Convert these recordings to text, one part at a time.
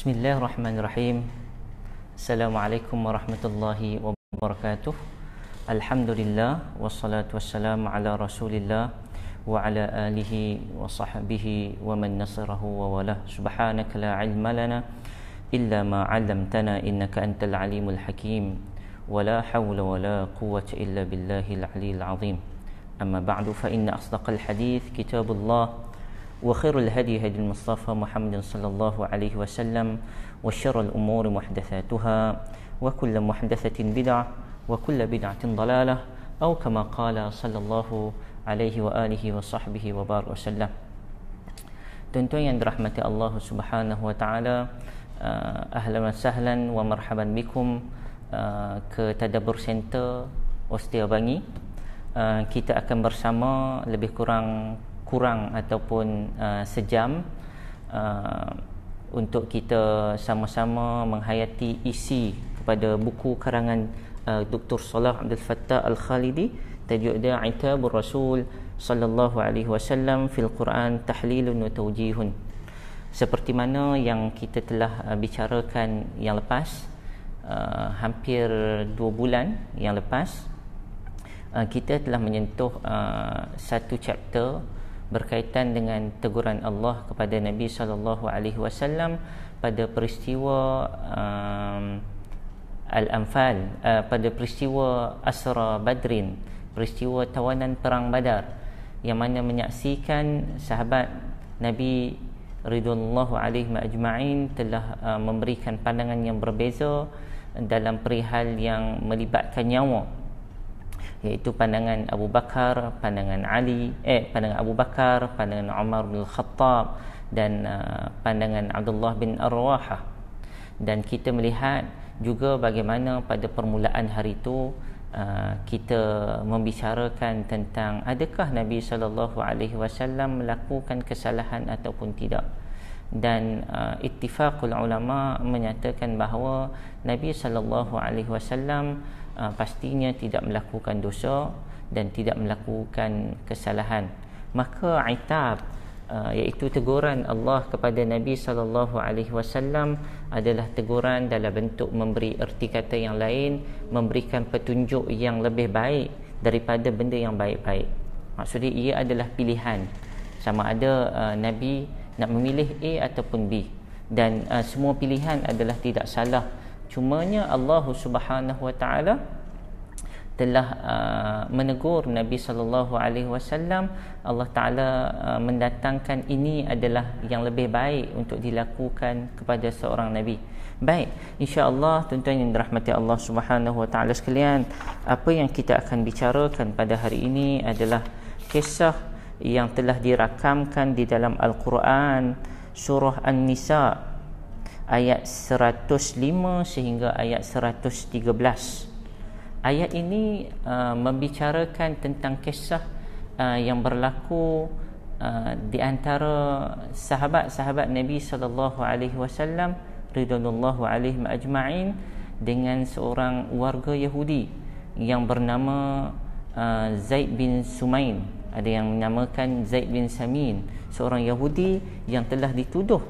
Bismillahirrahmanirrahim. Assalamualaikum warahmatullahi wabarakatuh. Alhamdulillah wassalatu wassalamu ala Rasulillah wa ala alihi wa sahbihi wa man nasarahu wa wala. Subhanaka la ilma lana illa ma 'allamtana innaka antal alimul hakim. Wa la hawla wa la quwwata illa billahil aliyyil azim. Amma ba'du fa inna asdaqal hadits kitabullah وخير الهدي هدي المصطفى محمد صلى الله عليه وسلم وشر الأمور محدثاتها وكل محدثة بدعة وكل بدعة ضلالة أو كما قال صلى الله عليه وآله وصحبه وبارك وسلم. Tuan-tuan yang dirahmati Allah Subhanahu wa taala, ahlan wa sahlan wa marhaban bikum ke Tadabbur Center Ostia Bangi. Kita akan bersama lebih kurang ataupun sejam untuk kita sama-sama menghayati isi kepada buku karangan Dr. Salah Abdul Fattah Al-Khalidi, tajuk dia Itabur Rasul sallallahu alaihi wasallam fil Quran tahlilun wa tawjihun. Seperti mana yang kita telah bicarakan yang lepas, hampir 2 bulan yang lepas, kita telah menyentuh satu chapter berkaitan dengan teguran Allah kepada Nabi sallallahu alaihi wasallam pada peristiwa Al-Anfal, pada peristiwa Asra Badrin, peristiwa tawanan perang Badar, yang mana menyaksikan sahabat Nabi ridwanullahu alaihim ajma'in telah memberikan pandangan yang berbeza dalam perihal yang melibatkan nyawa, iaitu pandangan Abu Bakar, pandangan pandangan Abu Bakar, pandangan Umar bin Khattab dan pandangan Abdullah bin Ar-Rawahah. Dan kita melihat juga bagaimana pada permulaan hari itu kita membicarakan tentang adakah Nabi sallallahu alaihi wasallam melakukan kesalahan ataupun tidak. Dan ittifaqul ulama menyatakan bahawa Nabi sallallahu alaihi wasallam pastinya tidak melakukan dosa dan tidak melakukan kesalahan. Maka itab, iaitu teguran Allah kepada Nabi sallallahu alaihi wasallam adalah teguran dalam bentuk memberi erti kata yang lain, memberikan petunjuk yang lebih baik daripada benda yang baik-baik. Maksudnya ia adalah pilihan, sama ada Nabi nak memilih A ataupun B, dan semua pilihan adalah tidak salah. Cumanya Allah Subhanahu wa taala telah menegur Nabi sallallahu alaihi wasallam. Allah taala mendatangkan ini adalah yang lebih baik untuk dilakukan kepada seorang nabi. Baik, insya-Allah tuan-tuan yang dirahmati Allah Subhanahu wa taala sekalian, apa yang kita akan bicarakan pada hari ini adalah kisah yang telah dirakamkan di dalam Al-Quran, surah An-Nisa ayat 105 sehingga ayat 113. Ayat ini membicarakan tentang kisah yang berlaku di antara sahabat-sahabat Nabi sallallahu alaihi wasallam ridwanullahu alaihim ajma'in dengan seorang warga Yahudi yang bernama Zaid bin Sumain. Ada yang menamakan Zaid bin Samin, seorang Yahudi yang telah dituduh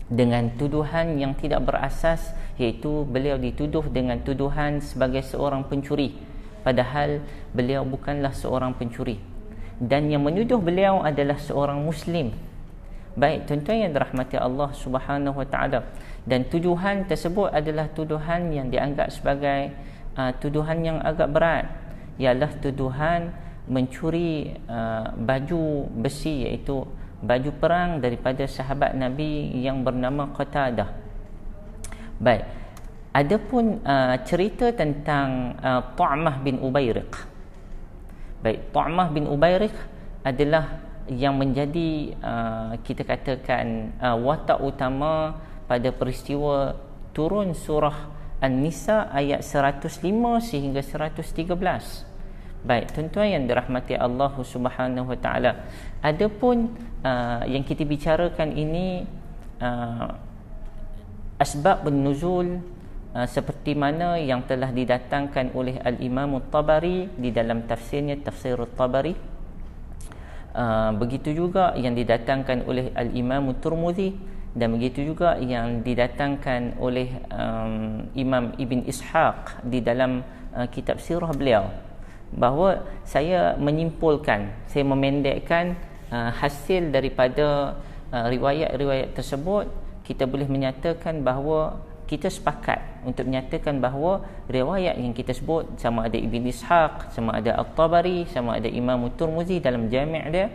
dengan tuduhan yang tidak berasas, iaitu beliau dituduh dengan tuduhan sebagai seorang pencuri, padahal beliau bukanlah seorang pencuri, dan yang menuduh beliau adalah seorang Muslim. Baik, tuan-tuan yang dirahmati Allah Subhanahu wa taala, dan tuduhan tersebut adalah tuduhan yang dianggap sebagai tuduhan yang agak berat, ialah tuduhan mencuri baju besi, iaitu baju perang daripada sahabat Nabi yang bernama Qatadah. Baik, adapun cerita tentang Tu'mah bin Ubayriq. Baik, Tu'mah bin Ubayriq adalah yang menjadi kita katakan watak utama pada peristiwa turun surah An-Nisa ayat 105 sehingga 113. Baik, tuan-tuan yang dirahmati Allah Subhanahu wa taala, adapun yang kita bicarakan ini asbab nuzul seperti mana yang telah didatangkan oleh Al-Imam At-Tabari di dalam tafsirnya, Tafsir At-Tabari. Begitu juga yang didatangkan oleh Al-Imam At-Tirmizi dan begitu juga yang didatangkan oleh Imam Ibn Ishaq di dalam kitab sirah beliau, bahawa saya menyimpulkan, saya memendekkan hasil daripada riwayat-riwayat tersebut, kita boleh menyatakan bahawa kita sepakat untuk menyatakan bahawa riwayat yang kita sebut, sama ada Ibn Ishaq, sama ada At-Tabari, sama ada Imam Tirmizi dalam jami' dia,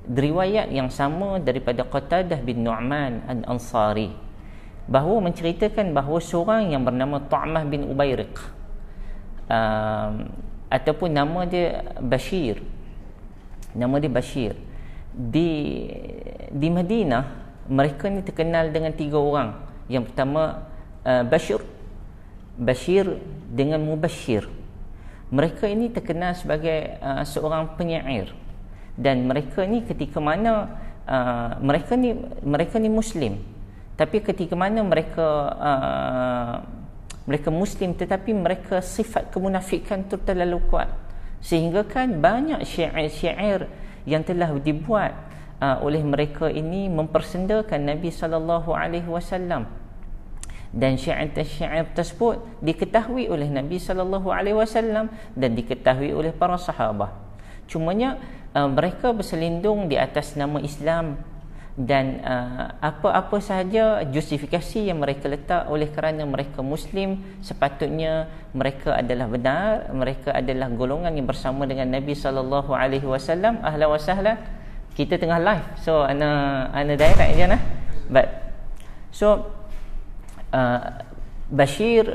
riwayat yang sama daripada Qatadah bin Nu'man Al-Ansari, bahawa menceritakan bahawa seorang yang bernama Tu'mah bin Ubayriq, ataupun nama dia Bashir, di Madinah mereka ni terkenal dengan 3 orang. Yang pertama Bashir dengan Mubashir. Mereka ini terkenal sebagai seorang penyair, dan mereka ni ketika mana mereka ni Muslim, tapi ketika mana mereka Muslim tetapi mereka sifat kemunafikan tu terlalu kuat, sehingga kan banyak syair-syair yang telah dibuat oleh mereka ini mempersendakan Nabi SAW, dan syair-syair tersebut diketahui oleh Nabi SAW dan diketahui oleh para sahabat. Cumanya mereka berselindung di atas nama Islam, dan apa-apa sahaja justifikasi yang mereka letak oleh kerana mereka Muslim, sepatutnya mereka adalah benar, mereka adalah golongan yang bersama dengan Nabi SAW. Ahlan wa sahlan. Kita tengah live, so ana direct je nah. But so Bashir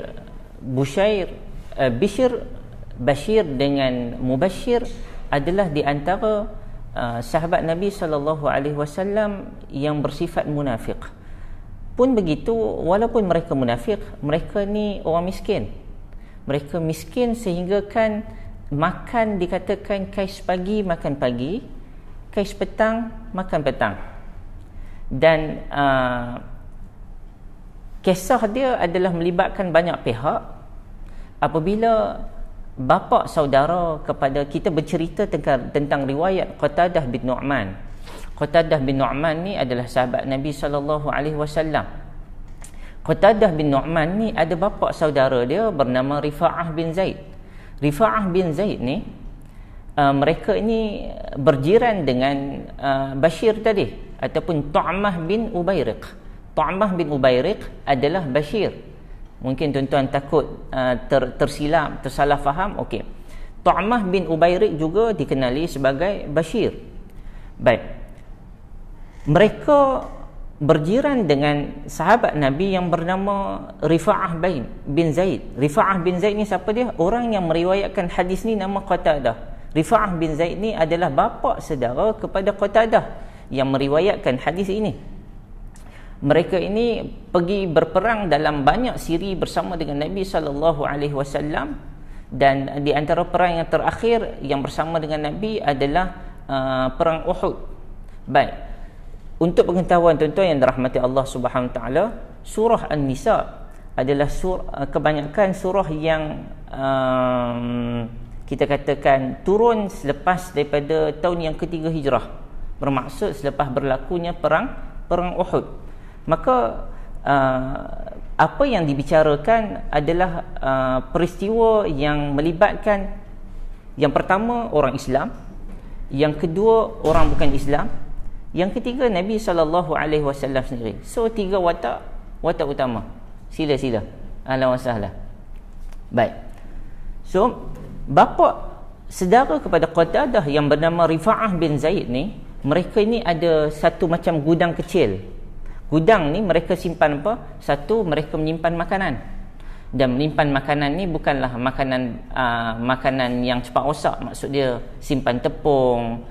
dengan Mubashir adalah di antara sahabat Nabi SAW yang bersifat munafik. Pun begitu, walaupun mereka munafik, mereka ni orang miskin. Mereka miskin sehingga kan makan dikatakan kais pagi makan pagi, kais petang makan petang. Dan kisah dia adalah melibatkan banyak pihak. Apabila bapa saudara kepada kita bercerita tentang riwayat Qatadah bin Nu'man. Qatadah bin Nu'man ni adalah sahabat Nabi SAW. Qatadah bin Nu'man ni ada bapa saudara dia bernama Rifa'ah bin Zaid. Rifa'ah bin Zaid ni mereka ini berjiran dengan Bashir tadi, ataupun Tu'mah bin Ubayriq. Tu'mah bin Ubayriq adalah Bashir. Mungkin tuan-tuan takut tersilap, tersalah faham. Okey. Tu'mah bin Ubayriq juga dikenali sebagai Bashir. Baik. Mereka berjiran dengan sahabat Nabi yang bernama Rifa'ah bin Zaid. Rifa'ah bin Zaid ni siapa dia? Orang yang meriwayatkan hadis ni nama Qatadah. Rifa'ah bin Zaid ni adalah bapa saudara kepada Qatadah yang meriwayatkan hadis ini. Mereka ini pergi berperang dalam banyak siri bersama dengan Nabi SAW, dan di antara perang yang terakhir yang bersama dengan Nabi adalah perang Uhud. Baik. Untuk pengetahuan tuan-tuan yang dirahmati Allah Subhanahu Wa Taala, surah An-Nisa adalah kebanyakan surah yang kita katakan turun selepas daripada tahun yang ketiga Hijrah, bermaksud selepas berlakunya perang Uhud. Maka apa yang dibicarakan adalah peristiwa yang melibatkan, yang pertama orang Islam, yang kedua orang bukan Islam, yang ketiga Nabi SAW sendiri. So 3 watak utama. Sila ahlan wa sahlan. Baik. So bapa saudara kepada Qatadah yang bernama Rifa'ah bin Zaid ni, mereka ini ada satu macam gudang kecil. Gudang ni mereka simpan apa? Satu, mereka menyimpan makanan. Dan menyimpan makanan ni bukanlah makanan yang cepat rosak. Maksud dia simpan tepung,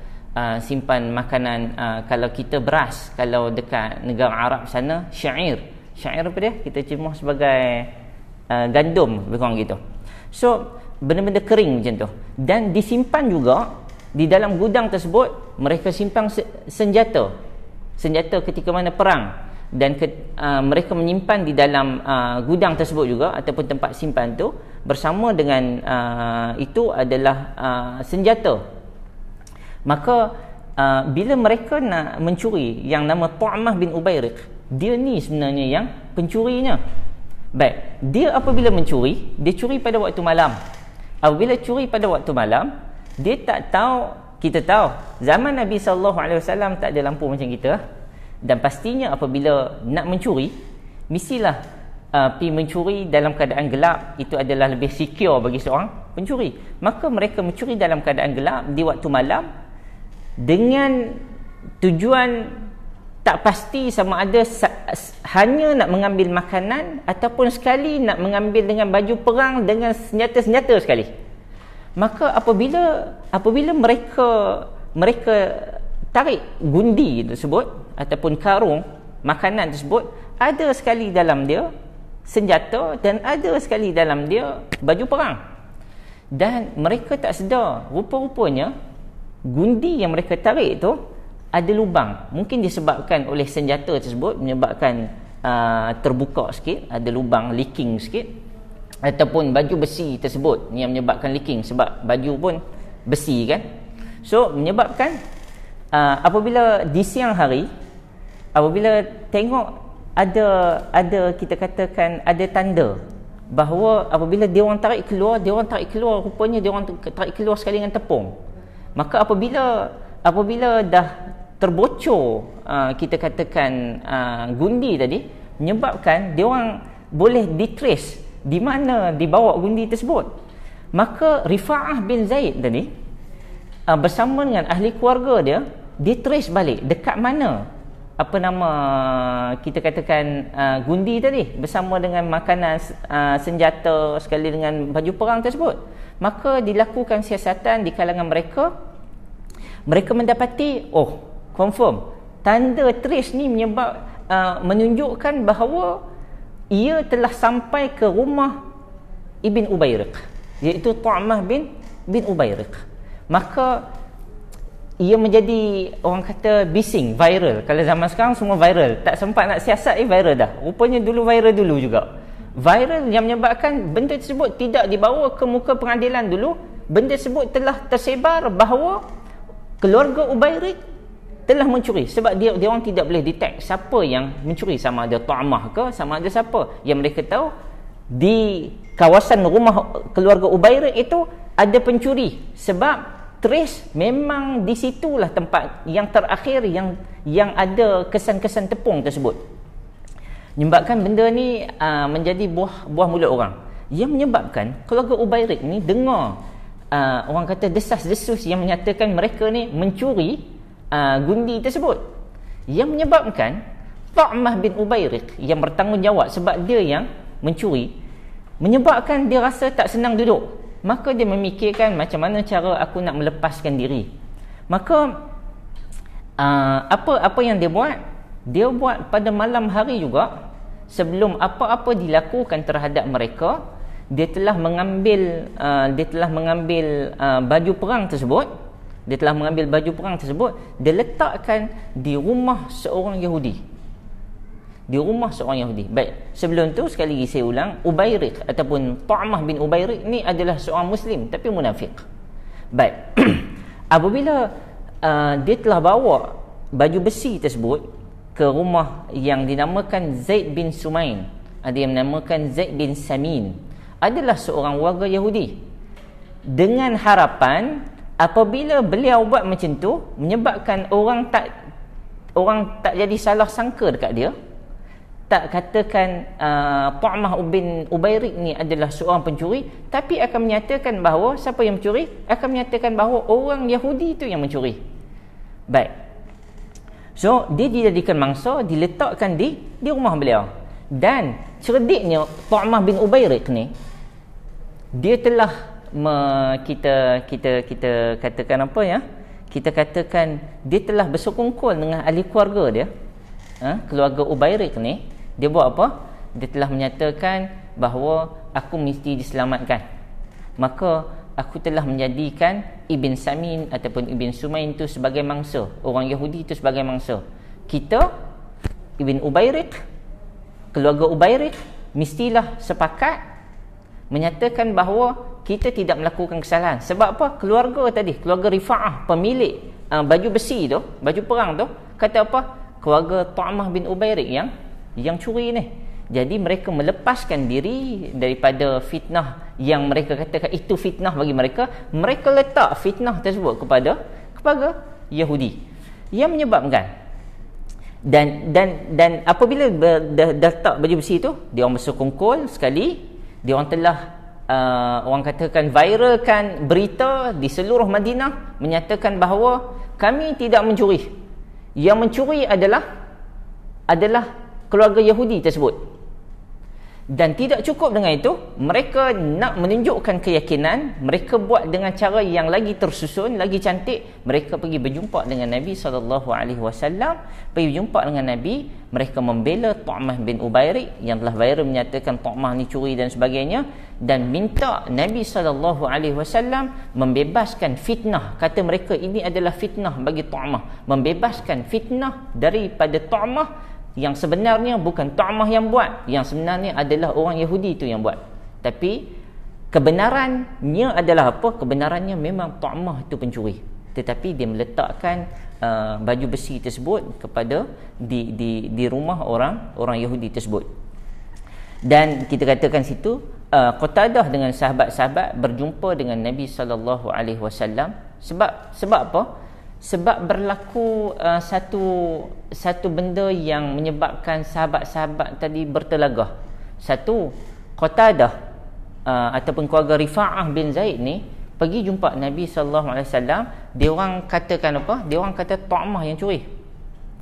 simpan makanan, kalau kita beras, kalau dekat negara Arab sana syair apa dia? Kita terjemah sebagai gandum, lebih kurang gitu. So benda-benda kering macam tu. Dan disimpan juga di dalam gudang tersebut, mereka simpan senjata ketika mana perang. Dan mereka menyimpan di dalam gudang tersebut juga, ataupun tempat simpan tu, bersama dengan itu adalah senjata. Maka bila mereka nak mencuri, yang nama Tu'mah bin Ubayriq, dia ni sebenarnya yang pencurinya. Baik, dia apabila mencuri, dia curi pada waktu malam. Apabila curi pada waktu malam, dia tak tahu, kita tahu zaman Nabi SAW tak ada lampu macam kita, dan pastinya apabila nak mencuri, mestilah pergi mencuri dalam keadaan gelap. Itu adalah lebih secure bagi seorang pencuri. Maka mereka mencuri dalam keadaan gelap di waktu malam dengan tujuan tak pasti sama ada hanya nak mengambil makanan ataupun sekali nak mengambil dengan baju perang dengan senjata-senjata sekali. Maka apabila mereka tarik gundi tersebut ataupun karung makanan tersebut, ada sekali dalam dia senjata dan ada sekali dalam dia baju perang. Dan mereka tak sedar, rupa-rupanya gundi yang mereka tarik tu ada lubang. Mungkin disebabkan oleh senjata tersebut menyebabkan terbuka sikit, ada lubang, leaking sikit, ataupun baju besi tersebut yang menyebabkan leaking, sebab baju pun besi kan. So menyebabkan apabila di siang hari, apabila tengok ada kita katakan ada tanda bahawa apabila dia orang tarik keluar, rupanya dia orang tarik keluar sekali dengan tepung. Maka apabila dah terbocor kita katakan gundi tadi, menyebabkan dia orang boleh ditrace di mana dibawa gundi tersebut. Maka Rifa'ah bin Zaid tadi bersama dengan ahli keluarga dia trace balik dekat mana kita katakan gundi tadi bersama dengan makanan, senjata sekali dengan baju perang tersebut. Maka dilakukan siasatan di kalangan mereka mendapati, confirm tanda trace ni menunjukkan bahawa ia telah sampai ke rumah Ibn Ubayriq, iaitu Tu'mah bin Ubayriq. Maka ia menjadi, orang kata, bising, viral. Kalau zaman sekarang semua viral, tak sempat nak siasat, viral dah. Rupanya dulu viral dulu juga. Viral yang menyebabkan benda tersebut tidak dibawa ke muka pengadilan dulu. Benda tersebut telah tersebar bahawa keluarga Ubayriq telah mencuri. Sebab dia orang tidak boleh detect siapa yang mencuri, sama ada Tu'mah ke, sama ada siapa. Yang mereka tahu di kawasan rumah keluarga Ubayriq itu ada pencuri, sebab trace memang di situlah tempat yang terakhir yang ada kesan-kesan tepung tersebut. Menyebabkan benda ni menjadi buah mulut orang, yang menyebabkan keluarga Ubayriq ni dengar orang kata desas-desus yang menyatakan mereka ni mencuri gundi tersebut, yang menyebabkan Tu'mah bin Ubayriq yang bertanggungjawab sebab dia yang mencuri, menyebabkan dia rasa tak senang duduk. Maka dia memikirkan macam mana cara aku nak melepaskan diri. Maka apa yang dia buat? Dia buat pada malam hari juga, sebelum apa-apa dilakukan terhadap mereka, dia telah mengambil baju perang tersebut. Dia letakkan di rumah seorang Yahudi. Baik, sebelum tu sekali lagi saya ulang, Ubayriq ataupun Tu'mah bin Ubayriq ni adalah seorang Muslim tapi munafik. Baik, apabila dia telah bawa baju besi tersebut ke rumah yang dinamakan Zaid bin Sumain, ada yang menamakan Zaid bin Samin, adalah seorang warga Yahudi, dengan harapan apabila beliau buat macam tu, menyebabkan orang tak jadi salah sangka dekat dia, tak katakan Tu'mah bin Ubayriq ni adalah seorang pencuri, tapi akan menyatakan bahawa siapa yang mencuri, akan menyatakan bahawa orang Yahudi itu yang mencuri. Baik, so dia dijadikan mangsa, diletakkan di rumah beliau. Dan cerdiknya Tu'mah bin Ubayriq ni, dia telah kita katakan apa ya, kita katakan dia telah bersokongkol dengan ahli keluarga dia, keluarga Ubayriq ni. Dia buat apa? Dia telah menyatakan bahawa aku mesti diselamatkan. Maka aku telah menjadikan Ibn Samin ataupun Ibn Sumain tu sebagai mangsa, orang Yahudi tu sebagai mangsa. Kita, Ibn Ubayriq, keluarga Ubayriq, mestilah sepakat menyatakan bahawa kita tidak melakukan kesalahan. Sebab apa? Keluarga tadi, keluarga Rifa'ah, pemilik baju besi tu, baju perang tu, kata apa? keluarga Tu'amah bin Ubairik yang curi ni. Jadi mereka melepaskan diri daripada fitnah yang mereka katakan itu fitnah bagi mereka. Mereka letak fitnah tersebut kepada Yahudi, yang menyebabkan dan apabila dah letak baju besi tu, dia orang bersekongkol sekali, dia orang telah orang katakan viralkan berita di seluruh Madinah menyatakan bahawa kami tidak mencuri. Yang mencuri adalah keluarga Yahudi tersebut. Dan tidak cukup dengan itu, mereka nak menunjukkan keyakinan, mereka buat dengan cara yang lagi tersusun, lagi cantik. Mereka pergi berjumpa dengan Nabi SAW, pergi berjumpa dengan Nabi, mereka membela Tu'amah bin Ubairik yang telah viral menyatakan Tu'amah ni curi dan sebagainya, dan minta Nabi SAW membebaskan fitnah. Kata mereka ini adalah fitnah bagi Tu'amah, membebaskan fitnah daripada Tu'amah yang sebenarnya bukan Tu'amah yang buat, yang sebenarnya adalah orang Yahudi itu yang buat. Tapi kebenarannya adalah apa? Kebenarannya memang Tu'amah itu pencuri, tetapi dia meletakkan baju besi tersebut kepada di rumah orang Yahudi tersebut. Dan kita katakan situ Qatadah dengan sahabat-sahabat berjumpa dengan Nabi SAW. Sebab apa? Sebab berlaku satu benda yang menyebabkan sahabat-sahabat tadi bertelagah. Satu, Qatadah ataupun keluarga Rifa'ah bin Zaid ni pergi jumpa Nabi SAW. Dia orang katakan apa? Dia orang kata Tu'amah yang curi,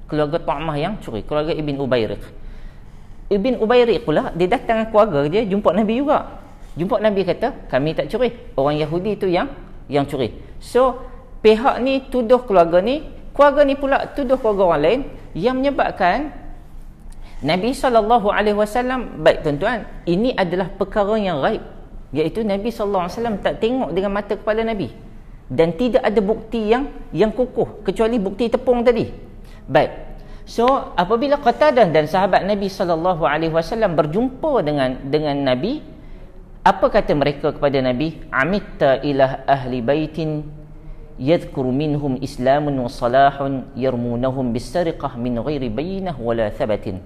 keluarga Tu'amah yang curi, keluarga Ibn Ubairik. Ibn Ubairik pula dia datang dengan keluarga dia jumpa Nabi juga. Jumpa Nabi kata kami tak curi, orang Yahudi tu yang curi. So pihak ni tuduh keluarga ni pula tuduh keluarga orang lain, yang menyebabkan Nabi SAW, baik tuan-tuan, ini adalah perkara yang ghaib, iaitu Nabi SAW tak tengok dengan mata kepala Nabi, dan tidak ada bukti yang kukuh kecuali bukti tepung tadi. Baik, so apabila Qatadah dan sahabat Nabi SAW berjumpa dengan Nabi, apa kata mereka kepada Nabi? Amitta ila ahli baitin yadhkuru minhum islamun wa salahun yarmunahum bisariqah min ghairi bayyinah wala thabatin.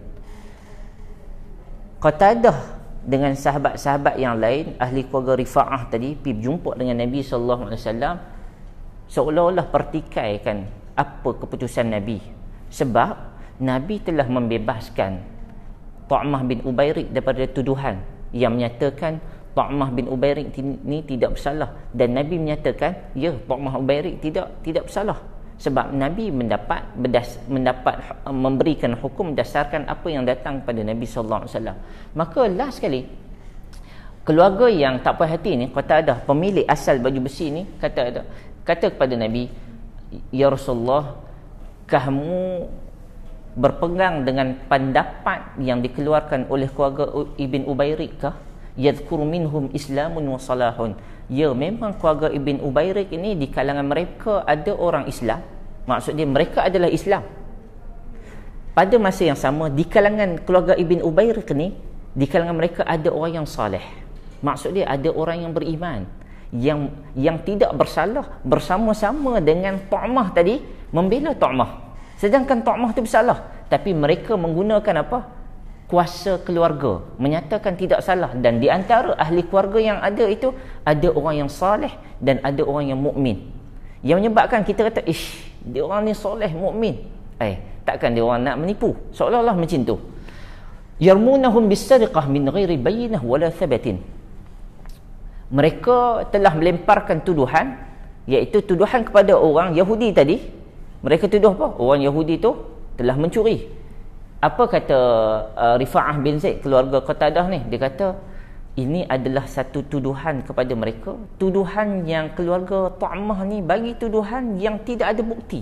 Qatadah dengan sahabat-sahabat yang lain, ahli keluarga Rifa'ah tadi, pergi berjumpa dengan Nabi SAW, seolah-olah pertikaikan apa keputusan Nabi. Sebab Nabi telah membebaskan Tu'amah bin Ubairik daripada tuduhan yang menyatakan Tu'amah bin Ubairik ni tidak bersalah, dan Nabi menyatakan ya, Tu'amah Ubairik tidak bersalah, sebab Nabi mendapat memberikan hukum berdasarkan apa yang datang pada Nabi SAW. Maka last sekali, keluarga yang tak puas hati ni, Qatadah, pemilik asal baju besi ni, kata kepada Nabi, ya Rasulullah, kamu berpegang dengan pendapat yang dikeluarkan oleh keluarga Ibn Ubairik kah? Yadhkuru minhum islamun wa salahun. Ya, memang keluarga Ibn Ubairik ini di kalangan mereka ada orang Islam, maksud dia mereka adalah Islam. Pada masa yang sama, di kalangan keluarga Ibn Ubairik ni, di kalangan mereka ada orang yang saleh, maksud dia ada orang yang beriman, yang tidak bersalah, bersama-sama dengan Tu'amah tadi membela Tu'amah, sedangkan Tu'amah itu bersalah. Tapi mereka menggunakan apa? Kuasa keluarga, menyatakan tidak salah. Dan di antara ahli keluarga yang ada itu, ada orang yang saleh dan ada orang yang mukmin, yang menyebabkan kita kata, ish, dia orang ni soleh, mukmin, takkan dia orang nak menipu, seolah-olah macam tu. Yarmunahum bisariqah min ghairi bayyinah wala thabatin. Mereka telah melemparkan tuduhan, iaitu tuduhan kepada orang Yahudi tadi. Mereka tuduh apa? Orang Yahudi tu telah mencuri. Apa kata Rifa'ah bin Zaid, keluarga Qatadah ni? Dia kata ini adalah satu tuduhan kepada mereka, tuduhan yang keluarga Tu'amah ni bagi tuduhan yang tidak ada bukti.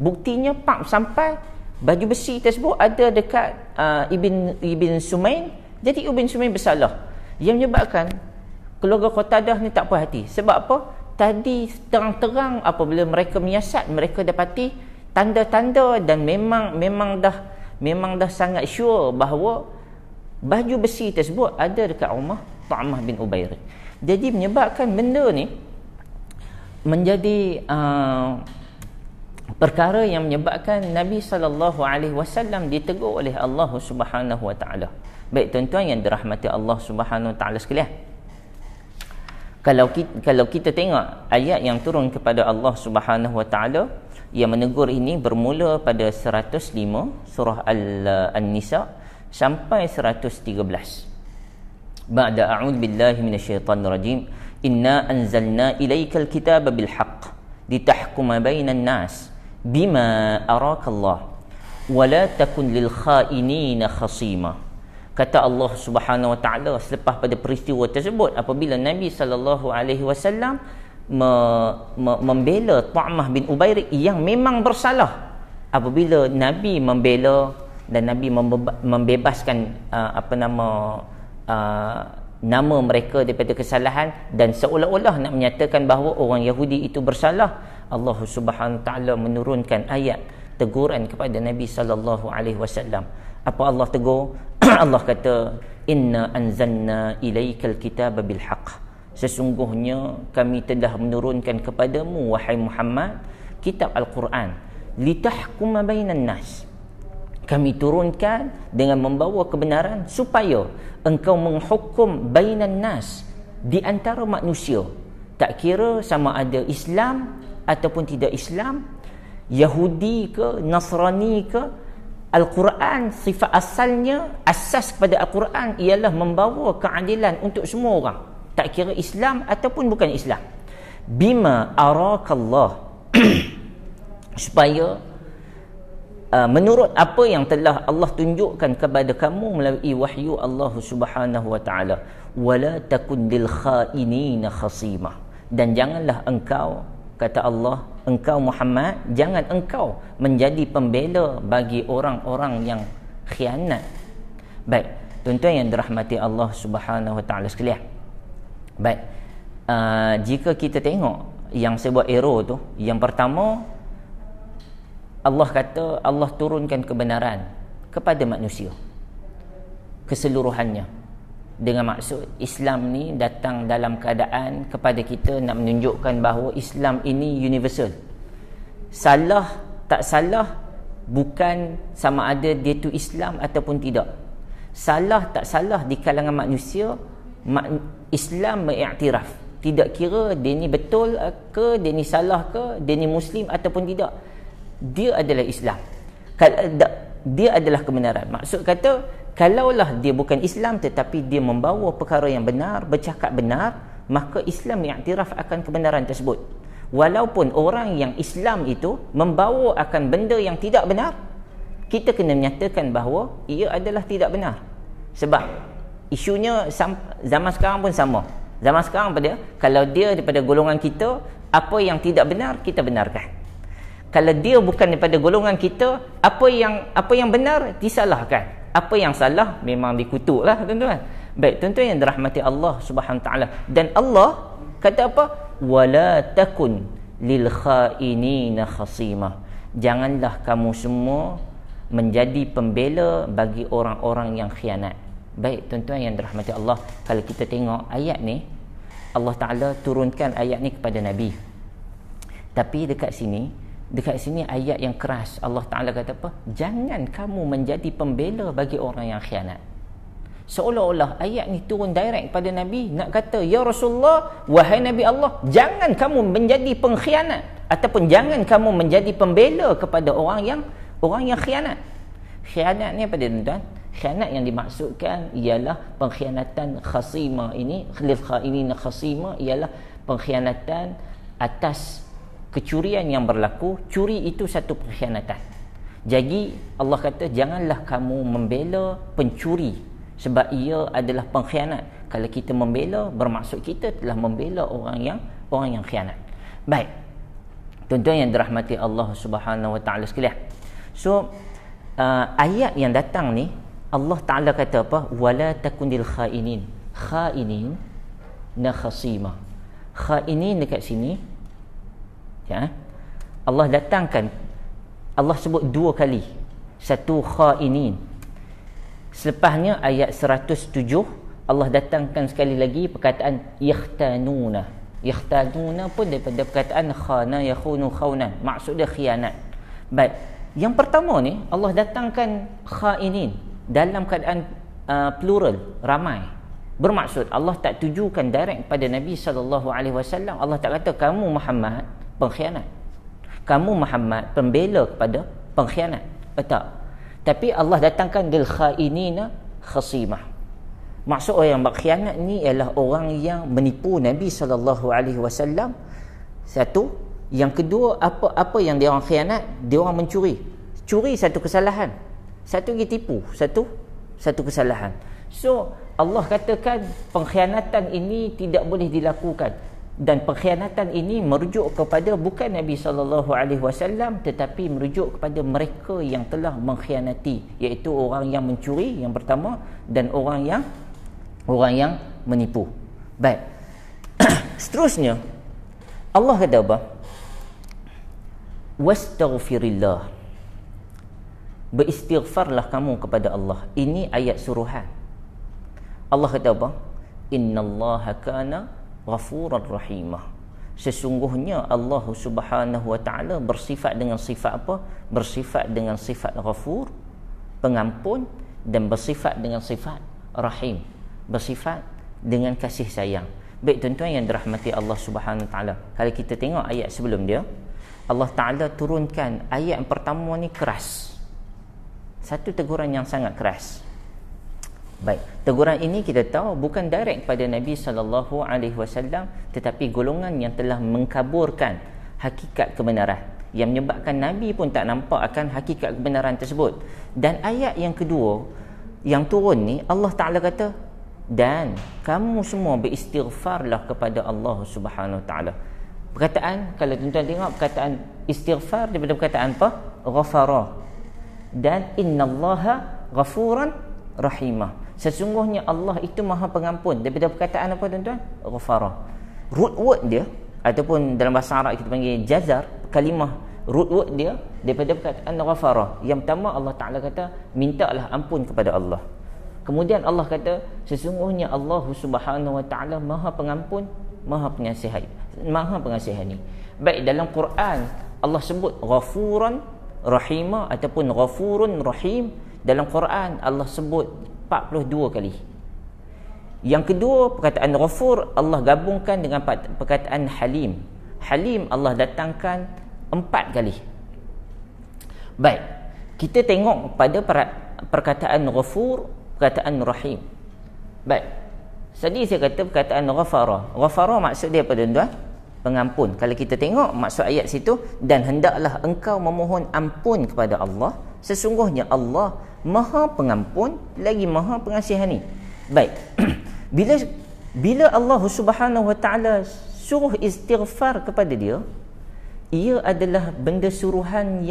Buktinya sampai baju besi tersebut ada dekat Ibn Sumain. Jadi Ibn Sumain bersalah, yang menyebabkan keluarga Qatadah ni tak puas hati. Sebab apa? Tadi terang-terang apabila mereka menyiasat, mereka dapati tanda-tanda, dan memang dah sangat sure bahawa baju besi tersebut ada dekat rumah Tu'amah bin Ubairik. Jadi menyebabkan benda ni menjadi perkara yang menyebabkan Nabi SAW ditegur oleh Allah Subhanahu Wa Taala. Baik tuan-tuan yang dirahmati Allah Subhanahu Wa Taala sekalian, kalau kita tengok ayat yang turun kepada Allah Subhanahu Wa Taala yang menegur ini bermula pada 105 surah An-Nisa sampai 113. Ba'da a'udzu billahi minasyaitonir rajim. Inna anzalna ilaikal kitaba bil haqq litahkuma bainan nas bima arakallah wa la takun lil khainina khasima. Kata Allah Subhanahu Wa Taala selepas pada peristiwa tersebut, apabila Nabi sallallahu alaihi wasallam membela Tu'mah bin Ubairik yang memang bersalah. Apabila Nabi membela dan Nabi membebaskan nama mereka daripada kesalahan dan seolah-olah nak menyatakan bahawa orang Yahudi itu bersalah, Allah Subhanahu Wa Taala menurunkan ayat teguran kepada Nabi sallallahu alaihi wasallam. Apa Allah tegur? Allah kata, inna anzalna ilaikal kitaba bil haqq. Sesungguhnya kami telah menurunkan kepadamu wahai Muhammad kitab Al-Quran litahkuma bainan nas. Kami turunkan dengan membawa kebenaran supaya engkau menghukum bainan nas, di antara manusia. Tak kira sama ada Islam ataupun tidak Islam, Yahudi ke, Nasrani ke, Al-Quran sifat asalnya, asas kepada Al-Quran ialah membawa keadilan untuk semua orang, tak kira Islam ataupun bukan Islam. Bima arakallah supaya menurut apa yang telah Allah tunjukkan kepada kamu melalui wahyu Allah Subhanahu Wa Taala. Wala takun lil khainina khasima. Dan janganlah engkau, kata Allah, engkau Muhammad, jangan engkau menjadi pembela bagi orang-orang yang khianat. Baik, tuan-tuan yang dirahmati Allah Subhanahu Wa Taala sekalian. Baik, jika kita tengok yang saya buat arrow tu, yang pertama Allah kata Allah turunkan kebenaran kepada manusia keseluruhannya, dengan maksud Islam ni datang dalam keadaan kepada kita nak menunjukkan bahawa Islam ini universal. Salah tak salah bukan sama ada dia tu Islam ataupun tidak. Salah tak salah di kalangan manusia, Islam mengiktiraf. Tidak kira dia ni betul ke, dia ni salah ke, dia ni Muslim ataupun tidak, dia adalah Islam. Dia adalah kebenaran. Maksud kata, kalaulah dia bukan Islam tetapi dia membawa perkara yang benar, bercakap benar, maka Islam mengiktiraf akan kebenaran tersebut. Walaupun orang yang Islam itu membawa akan benda yang tidak benar, kita kena menyatakan bahawa ia adalah tidak benar. Sebab isunya zaman sekarang pun sama. Zaman sekarang pada, kalau dia daripada golongan kita, apa yang tidak benar kita benarkan. Kalau dia bukan daripada golongan kita, apa yang benar disalahkan. Apa yang salah memang dikutuklah, tuan-tuan. Baik, tuan-tuan yang dirahmati Allah Subhanahu Wa Taala. Dan Allah kata apa? Wala takun lil khainina khasima. Janganlah kamu semua menjadi pembela bagi orang-orang yang khianat. Baik, tuan-tuan yang dirahmati Allah, kalau kita tengok ayat ni, Allah Ta'ala turunkan ayat ni kepada Nabi. Tapi dekat sini ayat yang keras. Allah Ta'ala kata apa? Jangan kamu menjadi pembela bagi orang yang khianat. Seolah-olah ayat ni turun direct pada Nabi, nak kata, ya Rasulullah, wahai Nabi Allah, jangan kamu menjadi pengkhianat, ataupun jangan kamu menjadi pembela kepada orang yang khianat. Khianat ni apa dia, tuan-tuan? Khianat yang dimaksudkan ialah pengkhianatan khasima ini, lil khainina khasima, ialah pengkhianatan atas kecurian yang berlaku. Curi itu satu pengkhianatan. Jadi Allah kata janganlah kamu membela pencuri sebab ia adalah pengkhianat. Kalau kita membela, bermaksud kita telah membela orang yang khianat. Baik, tuan-tuan yang dirahmati Allah Subhanahu Wa Taala sekalian. So ayat yang datang ni, Allah Ta'ala kata apa? Wala takunil khainin na khasima. Khainin dekat sini, ya, Allah datangkan, Allah sebut dua kali. Satu khainin. Selepasnya ayat 107 Allah datangkan sekali lagi perkataan yakhtanuna. Yakhtanuna pun daripada perkataan khana yakhunu khaunan. Maksud dia khianat. Baik, yang pertama ni Allah datangkan khainin dalam keadaan plural, ramai. Bermaksud Allah tak tujukan direct pada Nabi SAW. Allah tak kata kamu Muhammad pengkhianat, kamu Muhammad pembela kepada pengkhianat. Tak. Tapi Allah datangkan lil khainina khasimah. Maksud orang yang berkhianat ni ialah orang yang menipu Nabi SAW. Satu. Yang kedua, apa yang dia orang khianat, dia orang mencuri. Curi satu kesalahan, satu lagi tipu, satu kesalahan. So Allah katakan pengkhianatan ini tidak boleh dilakukan, dan pengkhianatan ini merujuk kepada bukan Nabi SAW, tetapi merujuk kepada mereka yang telah mengkhianati, iaitu orang yang mencuri yang pertama, dan orang yang menipu. Baik. Seterusnya Allah kata apa? Wastaghfirillah, beristighfarlah kamu kepada Allah. Ini ayat suruhan. Allah kata apa? Innallaha kana ghafurar rahimah. Sesungguhnya Allah Subhanahu wa taala bersifat dengan sifat apa? Bersifat dengan sifat ghafur, pengampun, dan bersifat dengan sifat rahim, bersifat dengan kasih sayang. Baik tuan-tuan yang dirahmati Allah Subhanahu wa taala, kalau kita tengok ayat sebelum dia, Allah Ta'ala turunkan ayat yang pertama ni keras. Satu teguran yang sangat keras. Baik, teguran ini kita tahu bukan direct pada Nabi SAW, tetapi golongan yang telah mengkaburkan hakikat kebenaran, yang menyebabkan Nabi pun tak nampak akan hakikat kebenaran tersebut. Dan ayat yang kedua yang turun ni, Allah Ta'ala kata, dan kamu semua beristighfarlah kepada Allah Subhanahu Wa Ta'ala. Perkataan, kalau tuan-tuan tengok perkataan istighfar daripada perkataan apa? Ghafara. Dan innallaha ghafuran rahimah. Sesungguhnya Allah itu Maha Pengampun. Daripada perkataan apa tuan-tuan? Ghafara. Root word dia, ataupun dalam bahasa Arab kita panggil jazar, kalimah root word dia daripada perkataan ghafara. Yang pertama Allah Ta'ala kata, mintalah ampun kepada Allah. Kemudian Allah kata, sesungguhnya Allah Subhanahu Wa Ta'ala Maha Pengampun, Maha Pengasihani. Baik, dalam Quran Allah sebut ghafuran rahimah ataupun ghafurun rahim. Dalam Quran Allah sebut 42 kali. Yang kedua, perkataan ghafur Allah gabungkan dengan perkataan halim. Halim Allah datangkan 4 kali. Baik, kita tengok pada perkataan ghafur, perkataan rahim. Baik, tadi saya kata perkataan ghafara. Ghafara maksud dia apa tuan-tuan? Pengampun. Kalau kita tengok maksud ayat situ, dan hendaklah engkau memohon ampun kepada Allah, sesungguhnya Allah Maha Pengampun lagi Maha Pengasihani. Baik. Bila Allah Subhanahu Wa Taala suruh istighfar kepada dia, ia adalah benda suruhan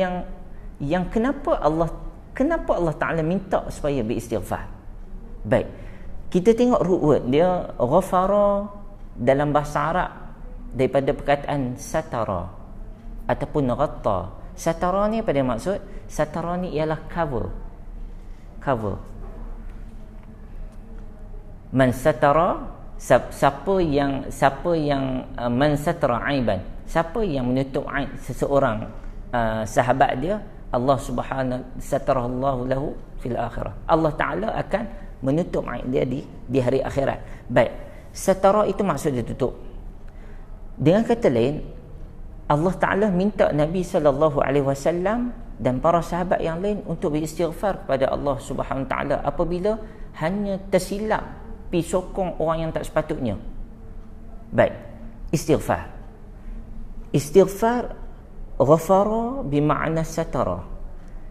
yang kenapa Allah Taala minta supaya beristighfar. Baik. Kita tengok root word dia, ghafara dalam bahasa Arab daripada perkataan satara ataupun ghatta. Satara ni apa dia maksud? Satara ni ialah cover. Man satara, siapa yang man satara aiban, siapa yang menutup aib seseorang sahabat dia, Allah Subhanahu satarallahu lahu fil akhirah. Allah Taala akan menutup aib dia di hari akhirat. Baik, satara itu maksud dia tutup. Dengan kata lain, Allah Ta'ala minta Nabi SAW dan para sahabat yang lain untuk beristighfar kepada Allah Subhanahu Ta'ala apabila hanya tersilap pi sokong orang yang tak sepatutnya. Baik, istighfar ghafara bermakna satara.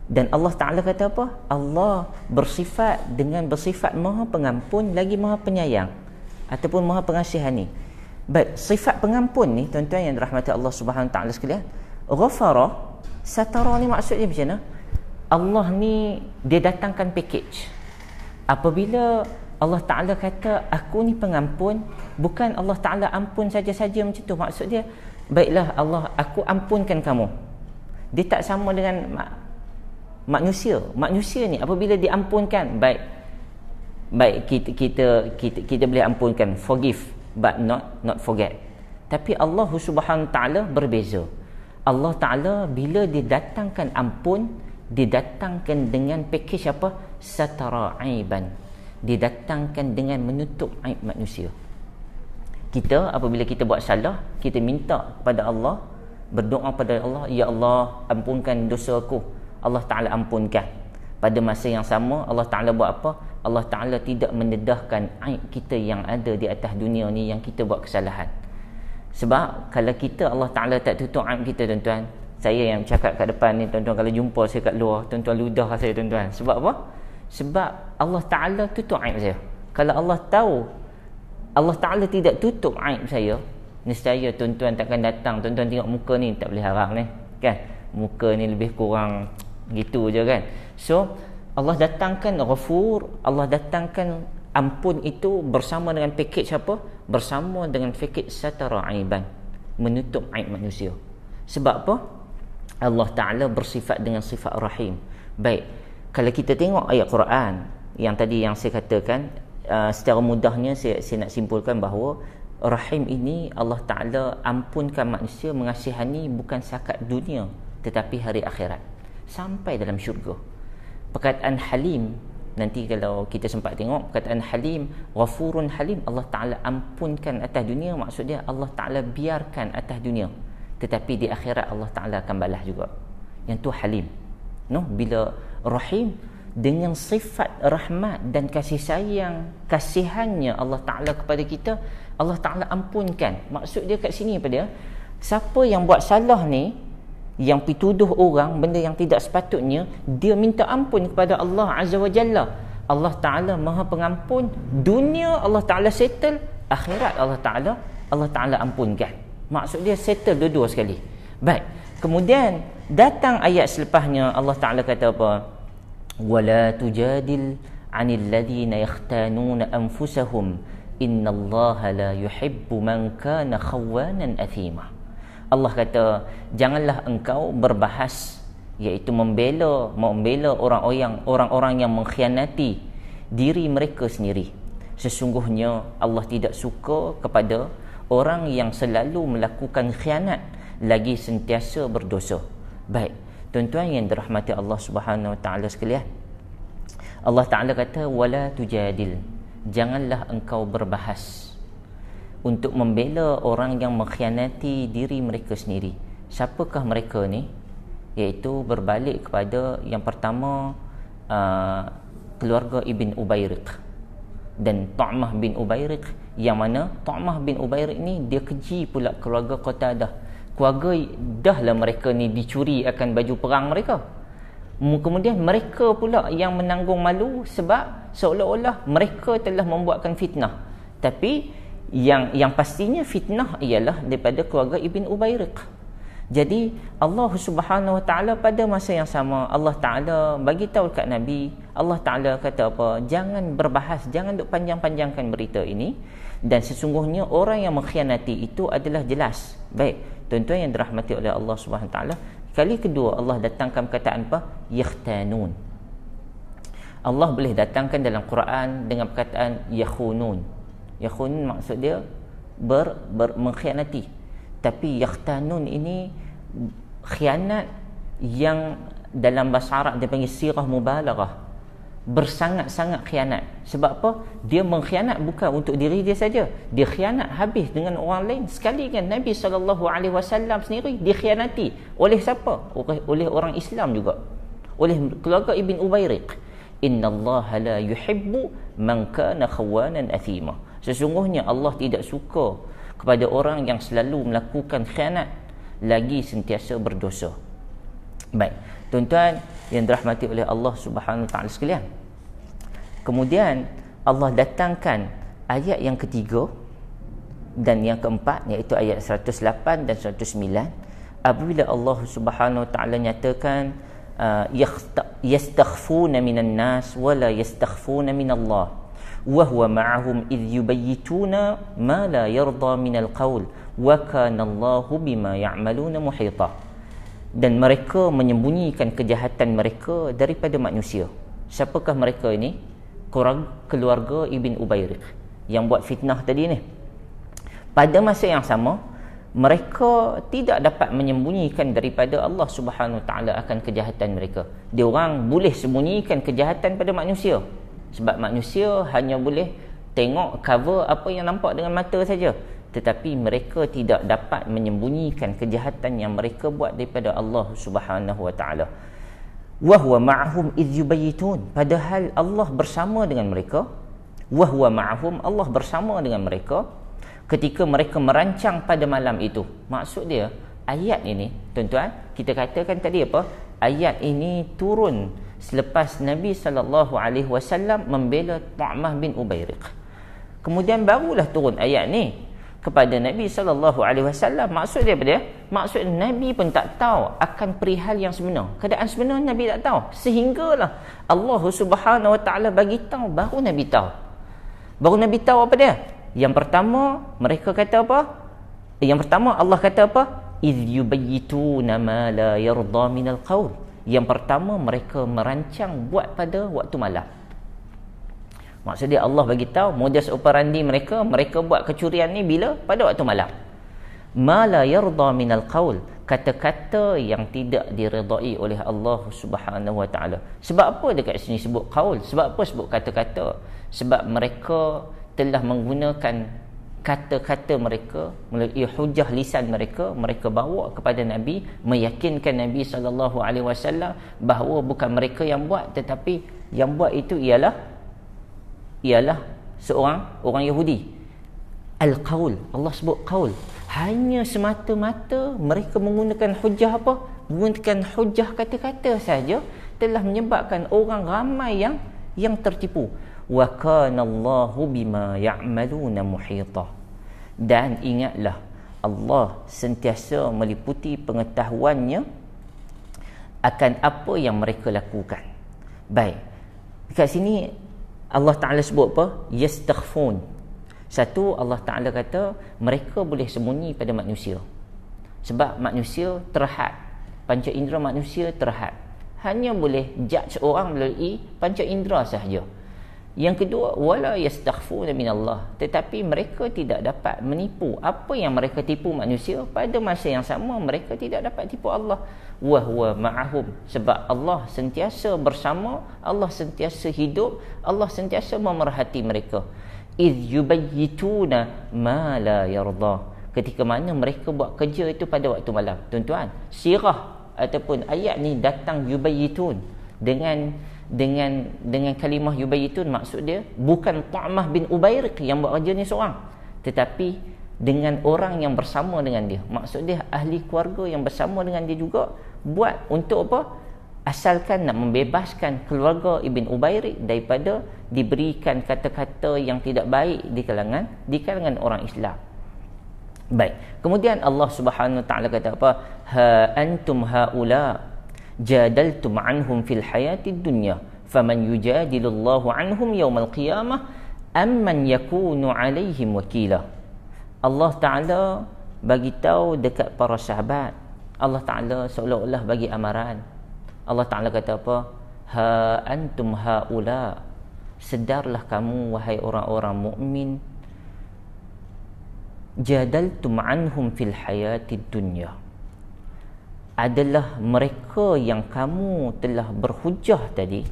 Dan Allah Ta'ala kata apa? Allah bersifat Maha Pengampun lagi Maha Penyayang ataupun Maha Pengasihani. Baik, sifat pengampun ni tuan-tuan yang dirahmati Allah Subhanahu Wa Ta'ala sekalian, ghafara, satara ni maksudnya macam mana? Allah ni dia datangkan package. Apabila Allah Ta'ala kata aku ni pengampun, bukan Allah Ta'ala ampun saja-saja macam tu. Maksud dia, baiklah Allah, aku ampunkan kamu. Dia tak sama dengan manusia. Manusia ni apabila diampunkan, baik kita boleh ampunkan, forgive but not forget. Tapi Allah Subhanahu Ta'ala berbeza. Allah Ta'ala bila didatangkan ampun, didatangkan dengan pakej apa? Satara aiban. Didatangkan dengan menutup aib manusia. Kita apabila kita buat salah, kita minta kepada Allah, berdoa pada Allah, ya Allah ampunkan dosa aku. Allah Ta'ala ampunkan. Pada masa yang sama Allah Ta'ala buat apa? Allah Ta'ala tidak mendedahkan aib kita yang ada di atas dunia ni, yang kita buat kesalahan. Sebab kalau kita, Allah Ta'ala tak tutup aib kita, tuan-tuan, saya yang cakap kat depan ni, tuan-tuan, kalau jumpa saya kat luar, tuan-tuan ludah saya, tuan-tuan. Sebab apa? Sebab Allah Ta'ala tutup aib saya. Kalau Allah tahu Allah Ta'ala tidak tutup aib saya, nescaya tuan-tuan takkan datang. Tuan-tuan tengok muka ni, tak boleh harap ni, kan? Muka ni lebih kurang gitu je, kan? So Allah datangkan Ghafur, Allah datangkan ampun itu bersama dengan pakej apa? Bersama dengan pakej satara aiban, menutup aib manusia. Sebab apa? Allah Ta'ala bersifat dengan sifat rahim. Baik, kalau kita tengok ayat Quran yang tadi yang saya katakan, secara mudahnya saya nak simpulkan bahawa rahim ini Allah Ta'ala ampunkan manusia, mengasihani bukan sakat dunia tetapi hari akhirat, sampai dalam syurga. Perkataan halim, nanti kalau kita sempat tengok perkataan halim, ghafurun halim, Allah Ta'ala ampunkan atas dunia, maksud dia Allah Ta'ala biarkan atas dunia, tetapi di akhirat Allah Ta'ala akan balas juga. Yang tu halim. No, bila rahim dengan sifat rahmat dan kasih sayang, kasihannya Allah Ta'ala kepada kita, Allah Ta'ala ampunkan. Maksud dia kat sini apa dia? Siapa yang buat salah ni, yang pituduh orang benda yang tidak sepatutnya, dia minta ampun kepada Allah Azza wa Jalla. Allah Ta'ala Maha Pengampun. Dunia Allah Ta'ala settle, akhirat Allah Ta'ala ampunkan. Maksud dia settle dua-dua sekali. Baik, kemudian datang ayat selepasnya, Allah Ta'ala kata apa? وَلَا تُجَادِلْ عَنِ الَّذِينَ يَخْتَانُونَ أَنفُسَهُمْ إِنَّ اللَّهَ لَا يُحِبُّ مَنْ كَانَ خَوَّانًا أَثِيمًا. Allah kata, janganlah engkau berbahas, iaitu membela orang-orang yang mengkhianati diri mereka sendiri. Sesungguhnya Allah tidak suka kepada orang yang selalu melakukan khianat lagi sentiasa berdosa. Baik, tuan-tuan yang dirahmati Allah Subhanahu Wa Taala sekalian, Allah Taala kata wala tujadil, janganlah engkau berbahas untuk membela orang yang mengkhianati diri mereka sendiri. Siapakah mereka ni? Iaitu berbalik kepada yang pertama, keluarga Ibn Ubayriq dan Tu'mah bin Ubayriq, yang mana Tu'mah bin Ubayriq ni dia keji pula keluarga Qatadah. Keluarga dahlah mereka ni dicuri akan baju perang mereka, kemudian mereka pula yang menanggung malu sebab seolah-olah mereka telah membuatkan fitnah. Tapi yang pastinya fitnah ialah daripada keluarga Ibn Ubayriq. Jadi Allah Subhanahu Wa Taala pada masa yang sama, Allah Taala bagi tahu kat Nabi, Allah Taala kata apa? Jangan berbahas, jangan duk panjang-panjangkan berita ini, dan sesungguhnya orang yang mengkhianati itu adalah jelas. Baik, tuan-tuan yang dirahmati oleh Allah Subhanahu Wa Taala, kali kedua Allah datangkan perkataan apa? Yakhtanun. Allah boleh datangkan dalam Quran dengan perkataan yakhunun. Yakhunun maksud dia mengkhianati. Tapi yakhtanun ini khianat yang dalam bahasa Arab dia panggil sirah mubalaghah, bersangat-sangat khianat. Sebab apa? Dia mengkhianat bukan untuk diri dia saja, dia khianat habis dengan orang lain. Sekali kan Nabi SAW sendiri dikhianati oleh siapa? Oleh orang Islam juga, oleh keluarga Ibn Ubayriq. Innallaha la yuhibbu man kana khawanan athima. Sesungguhnya Allah tidak suka kepada orang yang selalu melakukan khianat lagi sentiasa berdosa. Baik, tuan-tuan yang dirahmati oleh Allah Subhanahu Wa Taala sekalian, kemudian Allah datangkan ayat yang ketiga dan yang keempat, iaitu ayat 108 dan 109. Apabila Allah Subhanahu Wa Taala nyatakan yastakhfuna minan nas wala yastakhfuna minallah wa huwa ma'ahum idh yubayyituna ma la yarda minal qaul wa kana Allahu bima ya'maluna muhita. Dan mereka menyembunyikan kejahatan mereka daripada manusia. Siapakah mereka ini? Keluarga Ibn Ubayriq yang buat fitnah tadi ni. Pada masa yang sama, mereka tidak dapat menyembunyikan daripada Allah Subhanahu Wa Taala akan kejahatan mereka. Dia orang boleh sembunyikan kejahatan pada manusia, sebab manusia hanya boleh tengok cover apa yang nampak dengan mata saja, tetapi mereka tidak dapat menyembunyikan kejahatan yang mereka buat daripada Allah Subhanahu Wa Taala. Wa huwa ma'ahum idh yubayyitun, padahal Allah bersama dengan mereka. Wa huwa ma'ahum, Allah bersama dengan mereka ketika mereka merancang pada malam itu. Maksud dia, ayat ini, tuan-tuan, kita katakan tadi apa? Ayat ini turun selepas Nabi SAW membela Tu'mah bin Ubairiq. Kemudian barulah turun ayat ni kepada Nabi SAW. Maksud dia apa dia? Maksud Nabi pun tak tahu akan perihal yang sebenar. Keadaan sebenar Nabi tak tahu. Sehinggalah Allah Subhanahu Wa Taala bagi tahu, baru Nabi tahu. Baru Nabi tahu apa dia? Yang pertama, mereka kata apa? Yang pertama Allah kata apa? Idh yubayyituna ma la yarda minal qaul. Yang pertama, mereka merancang buat pada waktu malam. Maksud dia Allah bagi tahu modus operandi mereka buat kecurian ni bila? Pada waktu malam. Ma la yarda minal qaul, kata-kata yang tidak diredai oleh Allah Subhanahu Wa Taala. Sebab apa dekat sini sebut qaul? Sebab apa sebut kata-kata? Sebab mereka telah menggunakan kata-kata mereka melalui hujah lisan mereka bawa kepada Nabi, meyakinkan Nabi SAW bahawa bukan mereka yang buat, tetapi yang buat itu ialah orang Yahudi. Al-qaul, Allah sebut qaul, hanya semata-mata mereka menggunakan hujah apa? Menggunakan hujah kata-kata saja telah menyebabkan orang ramai yang tertipu. Wa kana Allahu bima ya'maluna muhita. Dan ingatlah, Allah sentiasa meliputi pengetahuannya akan apa yang mereka lakukan. Baik, dekat sini Allah Ta'ala sebut apa? Yastakhfun. Satu, Allah Ta'ala kata mereka boleh sembunyi pada manusia, sebab manusia terhad, panca indera manusia terhad, hanya boleh judge orang melalui panca indera sahaja. Yang kedua, wala yastakhfuna minallah, tetapi mereka tidak dapat menipu apa yang mereka tipu manusia. Pada masa yang sama mereka tidak dapat tipu Allah. Wa huwa ma'ahum, sebab Allah sentiasa bersama, Allah sentiasa hidup, Allah sentiasa memerhati mereka. Idh yubayyituna ma la yarda, ketika mana mereka buat kerja itu pada waktu malam. Tuan-tuan, sirah ataupun ayat ni datang yubayyitun dengan kalimah yubayyitun, maksud dia bukan Tu'mah bin Ubairiq yang buat kerja ni seorang, tetapi dengan orang yang bersama dengan dia. Maksud dia ahli keluarga yang bersama dengan dia juga buat untuk apa? Asalkan nak membebaskan keluarga Ibn Ubairiq daripada diberikan kata-kata yang tidak baik di kalangan orang Islam. Baik, kemudian Allah Subhanahu Wa Taala kata apa? Ha antum haula jadaltum anhum fil hayatid dunya faman yujadilullahu anhum yaumal qiyamah amman yakunu alaihim wakila. Allah Ta'ala bagi tahu dekat para sahabat. Allah Ta'ala seolah-olah bagi amaran. Allah Ta'ala kata apa? Ha antum haula, sedarlah kamu wahai orang-orang mukmin, jadaltum anhum fil hayatid dunya, adalah mereka yang kamu telah berhujah tadi,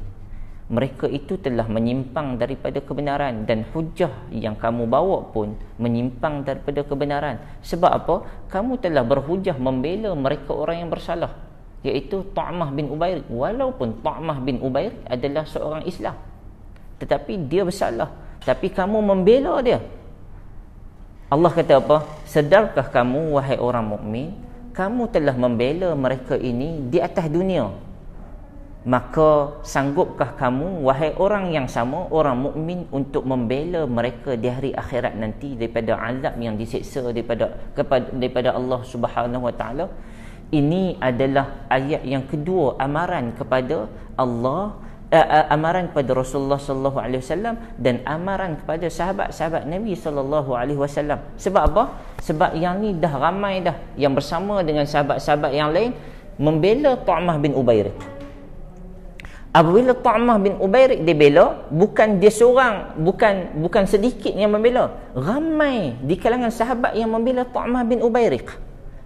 mereka itu telah menyimpang daripada kebenaran, dan hujah yang kamu bawa pun menyimpang daripada kebenaran. Sebab apa? Kamu telah berhujah membela mereka orang yang bersalah, iaitu Tu'mah bin Ubairiq. Walaupun Tu'mah bin Ubairiq adalah seorang Islam, tetapi dia bersalah, tapi kamu membela dia. Allah kata apa? Sedarkah kamu wahai orang mukmin, kamu telah membela mereka ini di atas dunia, maka sanggupkah kamu wahai orang yang sama, orang mukmin, untuk membela mereka di hari akhirat nanti daripada azab yang diseksa daripada Allah Subhanahu Wa Taala. Ini adalah ayat yang kedua, amaran kepada Allah, amaran kepada Rasulullah sallallahu alaihi wasallam, dan amaran kepada sahabat-sahabat Nabi sallallahu alaihi wasallam. Sebab apa? Sebab yang ni dah ramai dah yang bersama dengan sahabat-sahabat yang lain membela Tu'mah bin Ubairiq. Apabila Tu'mah bin Ubairik dia bela, bukan dia seorang, bukan sedikit yang membela, ramai di kalangan sahabat yang membela Tu'mah bin Ubairik.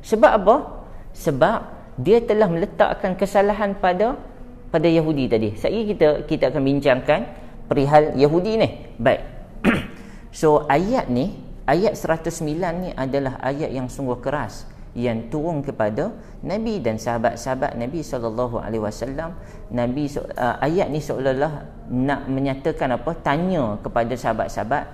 Sebab apa? Sebab dia telah meletakkan kesalahan pada Yahudi tadi. Sekali kita akan bincangkan perihal Yahudi ni. Baik. So ayat ni, ayat 109 ni adalah ayat yang sungguh keras yang turun kepada Nabi dan sahabat-sahabat Nabi SAW. Ayat ni seolah-olah nak menyatakan apa? Tanya kepada sahabat-sahabat,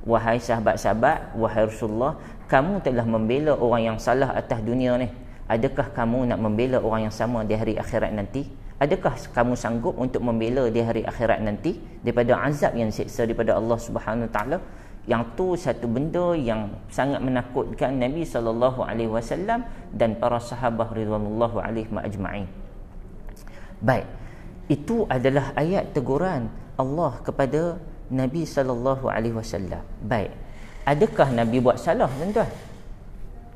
wahai sahabat-sahabat, wahai Rasulullah, kamu telah membela orang yang salah atas dunia ni. Adakah kamu nak membela orang yang sama di hari akhirat nanti? Adakah kamu sanggup untuk membela di hari akhirat nanti daripada azab yang seksa daripada Allah Subhanahu Wa Taala? Yang tu satu benda yang sangat menakutkan Nabi SAW dan para sahabat ridwanullahu alaihim ajma'in. Baik, itu adalah ayat teguran Allah kepada Nabi SAW. Baik, adakah Nabi buat salah, tuan-tuan?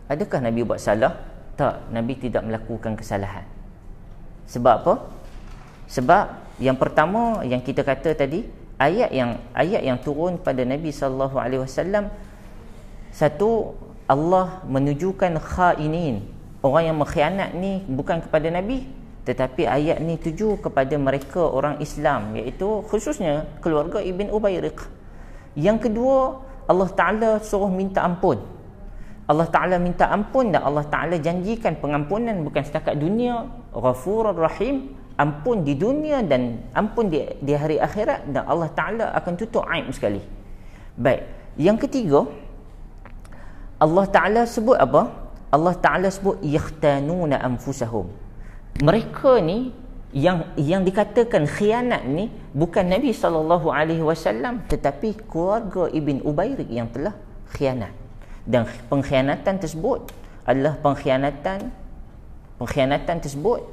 Adakah Nabi buat salah? Tak, Nabi tidak melakukan kesalahan. Sebab apa? Sebab yang pertama yang kita kata tadi, ayat yang turun pada Nabi SAW, satu, Allah menunjukkan khainin, orang yang mengkhianat ni bukan kepada Nabi, tetapi ayat ni tuju kepada mereka orang Islam, iaitu khususnya keluarga Ibn Ubairik. Yang kedua, Allah Ta'ala suruh minta ampun. Allah Ta'ala minta ampun dan Allah Ta'ala janjikan pengampunan bukan setakat dunia, Ghafurur Rahim, ampun di dunia dan ampun di hari akhirat, dan Allah Ta'ala akan tutup aib sekali. Baik, yang ketiga, Allah Ta'ala sebut apa? Allah Ta'ala sebut yakhtanuna anfusahum. Mereka ni yang dikatakan khianat ni bukan Nabi SAW, tetapi keluarga Ibn Ubairik yang telah khianat. Dan pengkhianatan tersebut adalah pengkhianatan tersebut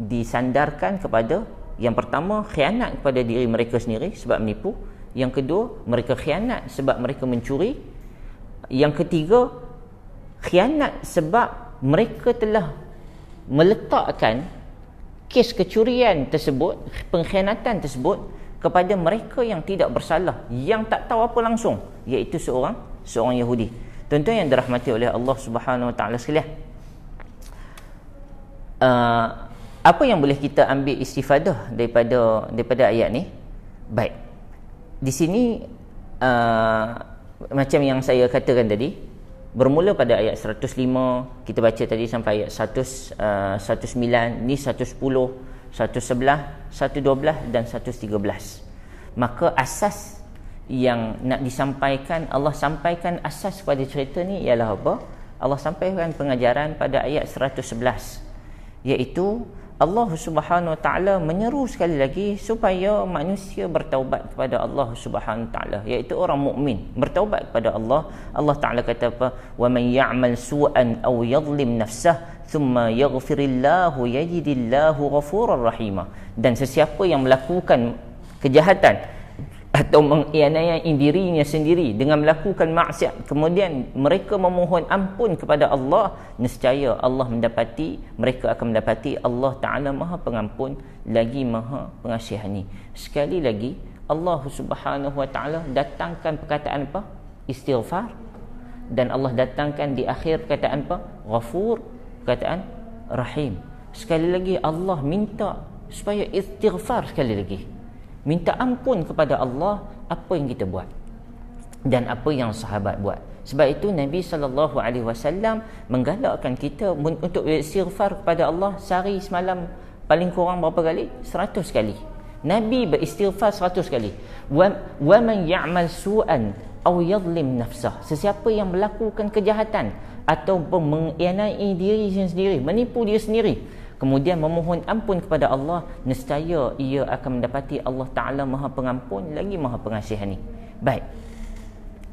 disandarkan kepada, yang pertama, khianat kepada diri mereka sendiri sebab menipu. Yang kedua, mereka khianat sebab mereka mencuri. Yang ketiga, khianat sebab mereka telah meletakkan kes kecurian tersebut, pengkhianatan tersebut kepada mereka yang tidak bersalah, yang tak tahu apa langsung, iaitu seorang Yahudi. Tuan-tuan yang dirahmati oleh Allah Subhanahu Wa Taala sekalian, apa yang boleh kita ambil istifadah daripada ayat ni? Baik, di sini macam yang saya katakan tadi, bermula pada ayat 105, kita baca tadi sampai ayat 109, ni 110, 111, 112 dan 113. Maka asas yang nak disampaikan, Allah sampaikan asas pada cerita ni ialah apa? Allah sampaikan pengajaran pada ayat 111, iaitu Allah Subhanahu Wa Taala menyeru sekali lagi supaya manusia bertaubat kepada Allah Subhanahu Wa Taala, iaitu orang mukmin bertaubat kepada Allah. Allah Taala kata apa? Wa man ya'mal su'an aw yadhlim nafsah thumma yaghfirillahu yajidillahu ghafurur rahima. Dan sesiapa yang melakukan kejahatan atau mengianai dirinya sendiri dengan melakukan maksiat, kemudian mereka memohon ampun kepada Allah, nescaya mereka akan mendapati Allah Ta'ala Maha Pengampun lagi Maha Pengasihani. Sekali lagi, Allah Subhanahu Wa Ta'ala datangkan perkataan apa? Istighfar. Dan Allah datangkan di akhir perkataan apa? Ghafur, perkataan Rahim. Sekali lagi Allah minta supaya istighfar sekali lagi, minta ampun kepada Allah apa yang kita buat dan apa yang sahabat buat. Sebab itu Nabi SAW menggalakkan kita untuk beristighfar kepada Allah sehari semalam paling kurang berapa kali? 100 kali. Nabi beristighfar 100 kali. Wa man ya'mal su'an aw yadhlim nafsah. Sesiapa yang melakukan kejahatan atau mengianai diri sendiri, menipu diri sendiri, kemudian memohon ampun kepada Allah, nescaya ia akan mendapati Allah Ta'ala Maha Pengampun lagi Maha Pengasihani. Baik,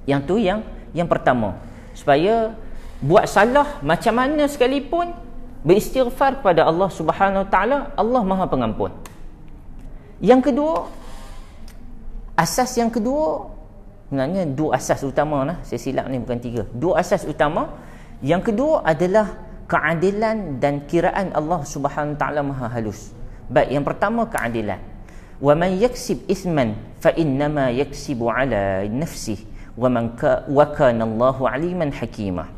yang tu yang pertama, supaya buat salah macam mana sekalipun beristighfar kepada Allah Subhanahu Wa Ta'ala, Allah Maha Pengampun. Yang kedua, asas yang kedua, sebenarnya dua asas utama lah, saya silap ni bukan tiga, dua asas utama. Yang kedua adalah keadilan dan kiraan Allah Subhanahu wa taala maha halus. Baik, yang pertama keadilan. Wa man yaksib ithman fa innama yaksibu ala nafsihi wa kana Allahu aliman hakima.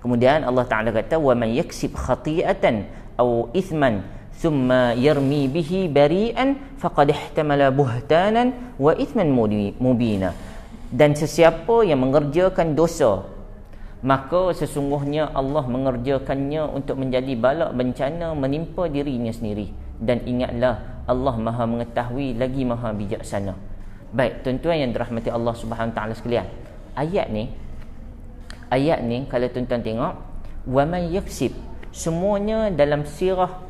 Kemudian Allah Taala kata wa man yaksib khati'atan aw ithman thumma yarmi bihi bari'an faqad ihtamala buhtanan wa ithman mubina. Dan sesiapa yang mengerjakan dosa, maka sesungguhnya Allah mengerjakannya untuk menjadi bala bencana menimpa dirinya sendiri. Dan ingatlah, Allah maha mengetahui lagi maha bijaksana. Baik, tuan-tuan yang dirahmati Allah Subhanahu Wa Taala sekalian, ayat ni kalau tuan-tuan tengok, wa man yaksib, semuanya dalam sirah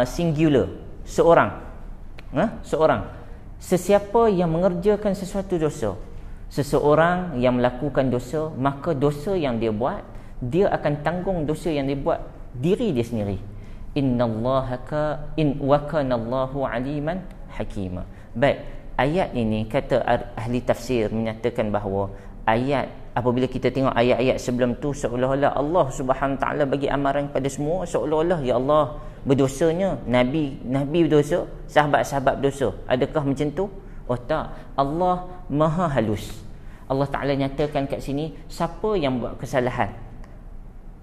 singular, seorang. Sesiapa yang mengerjakan sesuatu dosa, seseorang yang melakukan dosa, maka dosa yang dia buat, dia akan tanggung dosa yang dia buat diri dia sendiri. Innallaha wa kana Allahu aliman hakima. Baik, ayat ini kata ahli tafsir menyatakan bahawa ayat, apabila kita tengok ayat-ayat sebelum tu, seolah-olah Allah Subhanahu Wa Taala bagi amaran kepada semua, seolah-olah ya Allah berdosanya, nabi berdosa, sahabat-sahabat berdosa. Adakah macam tu? Oh tak, Allah maha halus. Allah Taala nyatakan kat sini siapa yang buat kesalahan.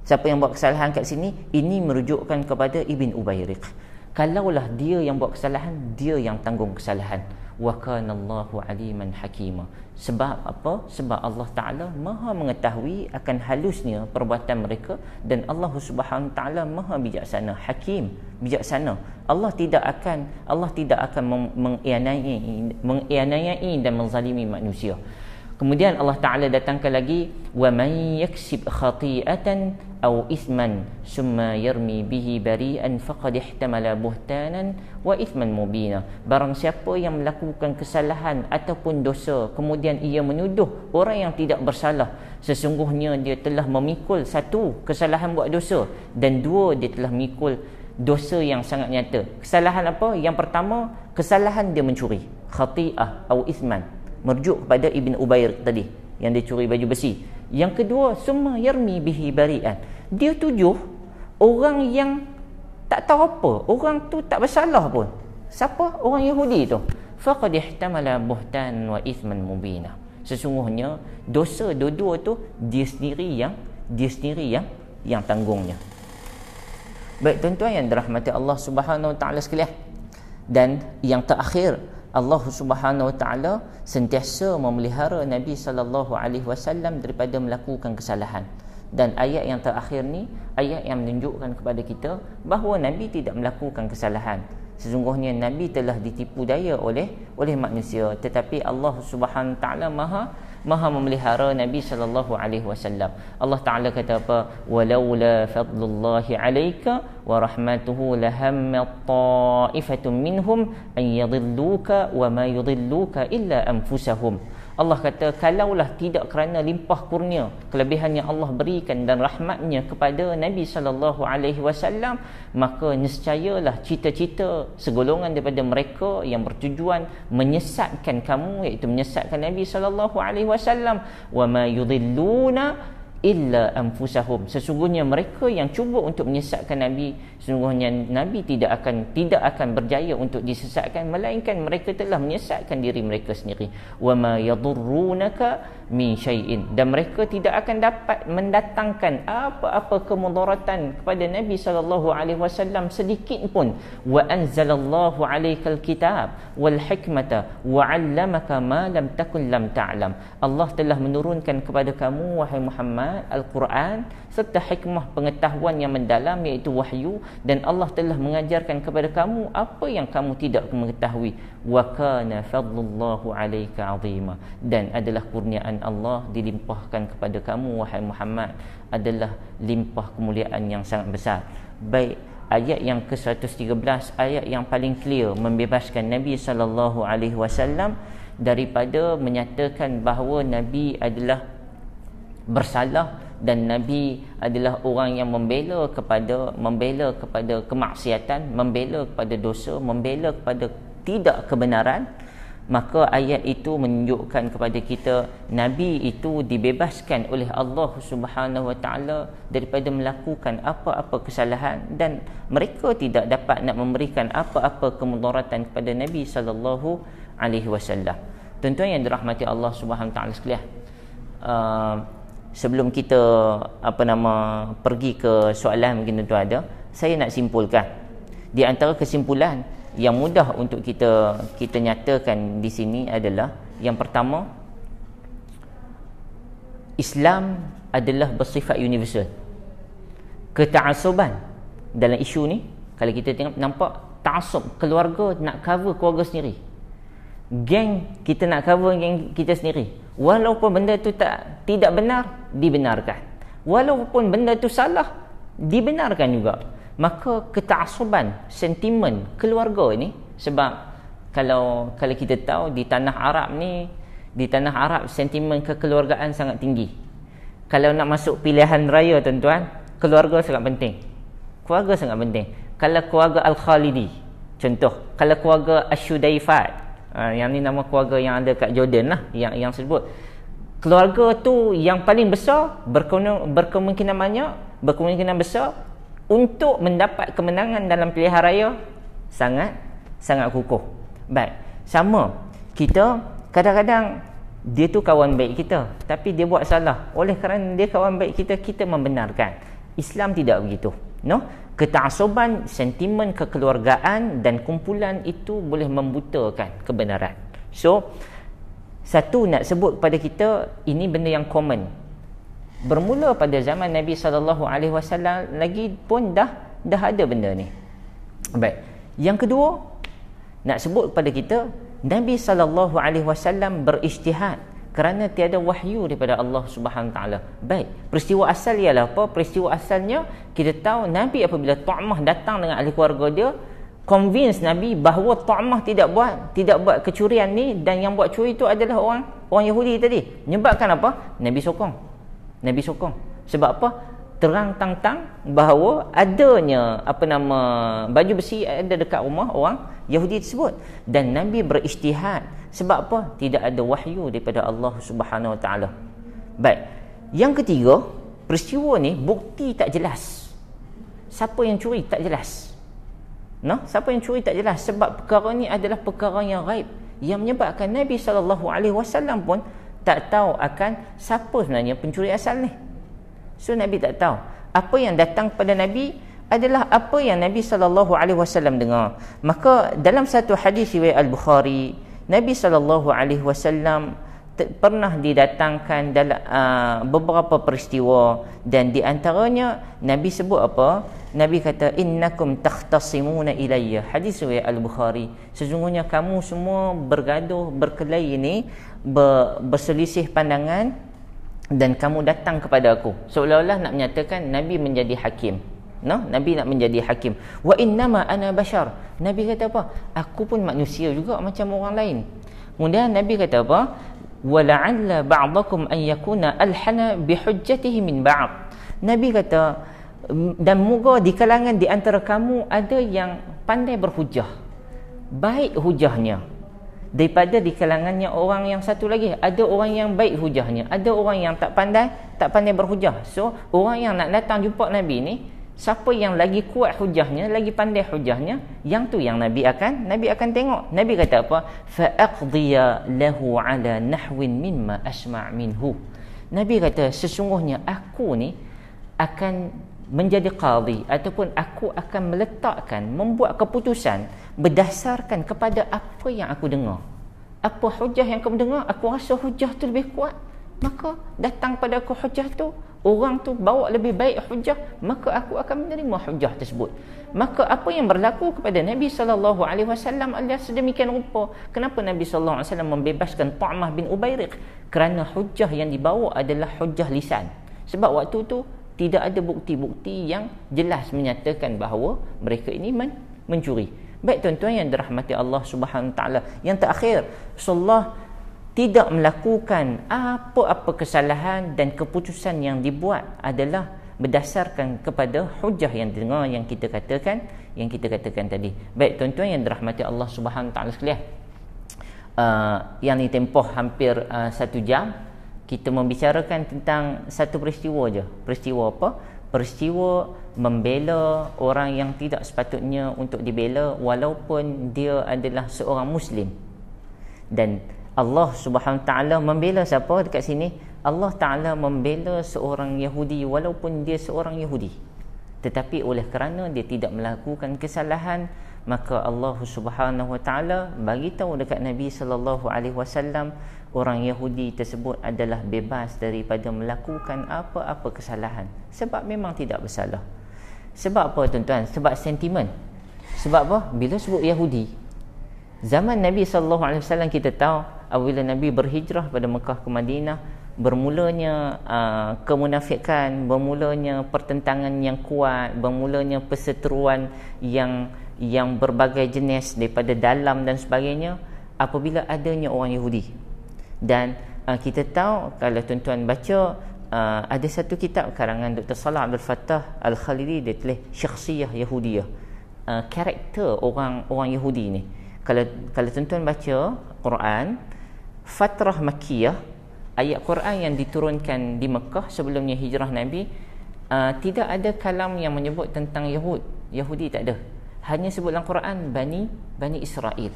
Siapa yang buat kesalahan kat sini, ini merujukkan kepada Ibn Ubayriq. Kalaulah dia yang buat kesalahan, dia yang tanggung kesalahan. Wa kana Allahu aliman hakima. Sebab apa? Sebab Allah Taala maha mengetahui akan halusnya perbuatan mereka, dan Allah Subhanahu Taala maha bijaksana, hakim, bijaksana. Allah tidak akan mengianayai dan menzalimi manusia. Kemudian Allah Taala datangkan lagi wa man yaksib khati'atan aw ithman summa yarmi bihi bari'an faqad ihtamala buhtanan wa ithman mubina. Barang siapa yang melakukan kesalahan ataupun dosa, kemudian ia menuduh orang yang tidak bersalah, sesungguhnya dia telah memikul, satu, kesalahan buat dosa, dan dua, dia telah memikul dosa yang sangat nyata. Kesalahan apa? Yang pertama, kesalahan dia mencuri, khati'ah atau ithman, merujuk kepada Ibn Ubayriq tadi yang dia curi baju besi. Yang kedua, summa yarmi bihi bari'an, dia tujuh orang yang tak tahu apa, orang tu tak bersalah pun. Siapa? Orang Yahudi tu. Faqad ihtamala buhtan wa ithman mubina. Sesungguhnya dosa dua-dua tu dia sendiri yang tanggungnya. Baik, tuan-tuan yang dirahmati Allah Subhanahu Wa Taala sekalian. Dan yang terakhir, Allah Subhanahu Wa Taala sentiasa memelihara Nabi sallallahu alaihi wasallam daripada melakukan kesalahan. Dan ayat yang terakhir ni ayat yang menunjukkan kepada kita bahawa Nabi tidak melakukan kesalahan. Sesungguhnya Nabi telah ditipu daya oleh manusia, tetapi Allah Subhanahu Wa Taala maha memelihara Nabi sallallahu alaihi wasallam. Allah Taala kata apa? Walaula fadlullahi alayka wa rahmatuhu lahammat ta'ifatun minhum an yadhilluka wa ma yudhilluka illa anfusahum. Allah kata, kalaulah tidak kerana limpah kurnia, kelebihan yang Allah berikan dan rahmatnya kepada Nabi sallallahu alaihi wasallam, maka nescayalah cita-cita segolongan daripada mereka yang bertujuan menyesatkan kamu, iaitu menyesatkan Nabi sallallahu alaihi wasallam, wa ma yudhilluna illa anfusahum. Sesungguhnya mereka yang cuba untuk menyesatkan Nabi, sesungguhnya Nabi tidak akan berjaya untuk disesatkan, melainkan mereka telah menyesatkan diri mereka sendiri. Wa ma yadurrunaka min syai'in, dan mereka tidak akan dapat mendatangkan apa-apa kemudaratan kepada Nabi sallallahu alaihi wasallam sedikit pun. Wa anzalallahu alaikal kitab wal hikmata wa 'allamaka ma lam takun lam ta'lam. Allah telah menurunkan kepada kamu wahai Muhammad Al-Quran serta hikmah pengetahuan yang mendalam, iaitu wahyu, dan Allah telah mengajarkan kepada kamu apa yang kamu tidak mengetahui. Wa kana fadlullahu 'alaika 'azima, dan adalah kurniaan Allah dilimpahkan kepada kamu wahai Muhammad adalah limpah kemuliaan yang sangat besar. Baik, ayat yang ke-113, ayat yang paling clear membebaskan Nabi sallallahu alaihi wasallam daripada menyatakan bahawa Nabi adalah bersalah, dan Nabi adalah orang yang membela kepada kemaksiatan, membela kepada dosa, membela kepada tidak kebenaran. maka ayat itu menunjukkan kepada kita Nabi itu dibebaskan oleh Allah Subhanahu Wa Taala daripada melakukan apa-apa kesalahan, dan mereka tidak dapat nak memberikan apa-apa kemudaratan kepada Nabi sallallahu alaihi wasallam. Tuan-tuan yang dirahmati Allah Subhanahu Wa Taala sekalian, sebelum kita pergi ke soalan mungkin tuan ada, saya nak simpulkan. Di antara kesimpulan yang mudah untuk kita nyatakan di sini adalah, yang pertama, Islam adalah bersifat universal. Keta'asuban dalam isu ni, kalau kita tengok nampak ta'asub keluarga nak cover keluarga sendiri, geng kita nak cover geng kita sendiri, walaupun benda tu tidak benar, dibenarkan, walaupun benda tu salah, dibenarkan juga. Maka keta'asuban sentimen keluarga ni, sebab kalau kita tahu di tanah Arab sentimen kekeluargaan sangat tinggi. Kalau nak masuk pilihan raya tuan-tuan, keluarga sangat penting. Keluarga sangat penting. Kalau keluarga Al-Khalidi, contoh, kalau keluarga Asy-Syudaifat, yang ni nama keluarga yang ada kat Jordan lah, yang sebut, keluarga tu yang paling besar, berkemungkinan besar untuk mendapat kemenangan dalam pilihan raya sangat kukuh. Baik, sama kita kadang-kadang dia tu kawan baik kita, tapi dia buat salah. Oleh kerana dia kawan baik kita membenarkan. Islam tidak begitu. No? Keta'asuban, sentimen kekeluargaan dan kumpulan itu boleh membutakan kebenaran. So, satu nak sebut kepada kita, ini benda yang common. Bermula pada zaman Nabi SAW lagi pun dah ada benda ni. Baik. Yang kedua, nak sebut kepada kita, Nabi SAW berijtihad kerana tiada wahyu daripada Allah Subhanahu Taala. Baik, peristiwa asal ialah apa? Peristiwa asalnya kita tahu Nabi apabila Tu'mah datang dengan ahli keluarga dia, convince Nabi bahawa Tu'mah tidak buat kecurian ni, dan yang buat curi itu adalah orang Yahudi tadi. Menyebabkan apa? Nabi sokong. Sebab apa? Terang tang-tang bahawa adanya baju besi ada dekat rumah orang Yahudi tersebut, dan Nabi berijtihad. Sebab apa? Tidak ada wahyu daripada Allah Subhanahu Wa Taala. Baik. Yang ketiga, peristiwa ni bukti tak jelas. Siapa yang curi tak jelas. Siapa yang curi tak jelas, sebab perkara ni adalah perkara yang ghaib, yang menyebabkan Nabi SAW pun tak tahu akan siapa sebenarnya pencuri asal ni. So Nabi tak tahu. Apa yang datang kepada Nabi adalah apa yang Nabi SAW dengar. Maka dalam satu hadis riwayat Al-Bukhari, Nabi SAW pernah didatangkan dalam beberapa peristiwa, dan di antaranya Nabi sebut apa? Nabi kata, innakum takhtasimuna ilayya. Hadis riwayat Al-Bukhari. Sesungguhnya kamu semua bergaduh, berkelahi ini, berselisih pandangan, dan kamu datang kepada aku. Seolah-olah nak menyatakan Nabi menjadi hakim. Nabi nak menjadi hakim. Wa innama ana bashar. Nabi kata apa? Aku pun manusia juga macam orang lain. Kemudian Nabi kata apa? Wa la'alla ba'dakum an yakuna alhana bihujjatihi min ba'd. Nabi kata, dan moga di kalangan di antara kamu ada yang pandai berhujah, baik hujahnya, daripada di kalangannya orang yang satu lagi. Ada orang yang baik hujahnya, ada orang yang tak pandai berhujah. So orang yang nak datang jumpa Nabi ni, siapa yang lagi kuat hujahnya, lagi pandai hujahnya, yang tu yang Nabi akan tengok. Nabi kata apa? Fa aqdiya lahu ala nahwin mimma asma' minhu. Nabi kata, sesungguhnya aku ni akan menjadi qadhi, ataupun aku akan membuat keputusan berdasarkan kepada apa yang aku dengar. Apa hujah yang kamu dengar, aku rasa hujah tu lebih kuat, maka datang pada aku hujah tu. Orang tu bawa lebih baik hujah, maka aku akan menerima hujah tersebut. Maka apa yang berlaku kepada Nabi SAW adalah sedemikian rupa. Kenapa Nabi SAW membebaskan Tu'mah bin Ubairiq? Kerana hujah yang dibawa adalah hujah lisan. Sebab waktu tu tidak ada bukti-bukti yang jelas menyatakan bahawa mereka ini mencuri. Baik tuan-tuan yang dirahmati Allah Subhanahu Taala, yang terakhir, Rasulullah tidak melakukan apa-apa kesalahan, dan keputusan yang dibuat adalah berdasarkan kepada hujah yang dengar, yang kita katakan tadi. Baik tuan-tuan yang dirahmati Allah Subhanahu Taala sekalian, yang ditempoh hampir 1 jam, kita membicarakan tentang satu peristiwa je. Peristiwa apa? Peristiwa membela orang yang tidak sepatutnya untuk dibela walaupun dia adalah seorang Muslim. Dan Allah Subhanahu Wa Taala membela siapa dekat sini? Allah Taala membela seorang Yahudi walaupun dia seorang Yahudi. Tetapi oleh kerana dia tidak melakukan kesalahan, maka Allah Subhanahu Wa Taala bagi tahu dekat Nabi sallallahu alaihi wasallam, orang Yahudi tersebut adalah bebas daripada melakukan apa-apa kesalahan sebab memang tidak bersalah. Sebab apa tuan-tuan? Sebab sentimen. Sebab apa? Bila sebut Yahudi, zaman Nabi sallallahu alaihi wasallam kita tahu apabila Nabi berhijrah pada Mekah ke Madinah, bermulanya kemunafikan, bermulanya pertentangan yang kuat, bermulanya perseteruan yang berbagai jenis daripada dalam dan sebagainya apabila adanya orang Yahudi. Dan kita tahu kalau tuan-tuan baca ada satu kitab karangan Dr. Salah Abdul Fattah Al-Khalidi, dia tulis Syakhsiyah Yahudiyah, karakter orang Yahudi ni. Kalau tuan-tuan baca Quran fatrah Makkiyah, ayat Quran yang diturunkan di Mekah sebelumnya hijrah Nabi, tidak ada kalam yang menyebut tentang Yahudi, tak ada. Hanya sebut dalam Quran Bani Israel.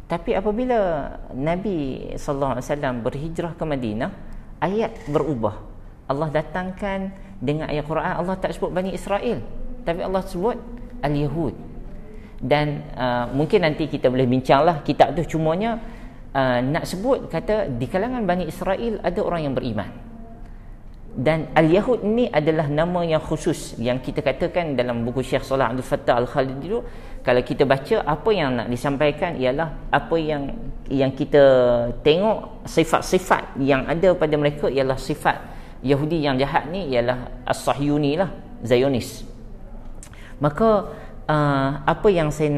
Tapi apabila Nabi sallallahu alaihi wasallam berhijrah ke Madinah, ayat berubah. Allah datangkan dengan ayat Quran, Allah tak sebut Bani Israel, tapi Allah sebut Al-Yahud. Dan mungkin nanti kita boleh bincanglah kitab tu, cumanya nak sebut kata di kalangan Bani Israel ada orang yang beriman. Dan Al-Yahud ni adalah nama yang khusus yang kita katakan dalam buku Syekh Salah Abdul Fattah Al-Khalidi dulu, kalau kita baca apa yang nak disampaikan ialah apa yang kita tengok sifat-sifat yang ada pada mereka ialah sifat Yahudi yang jahat ni ialah As-Sahyuni lah, Zionis. Maka apa yang saya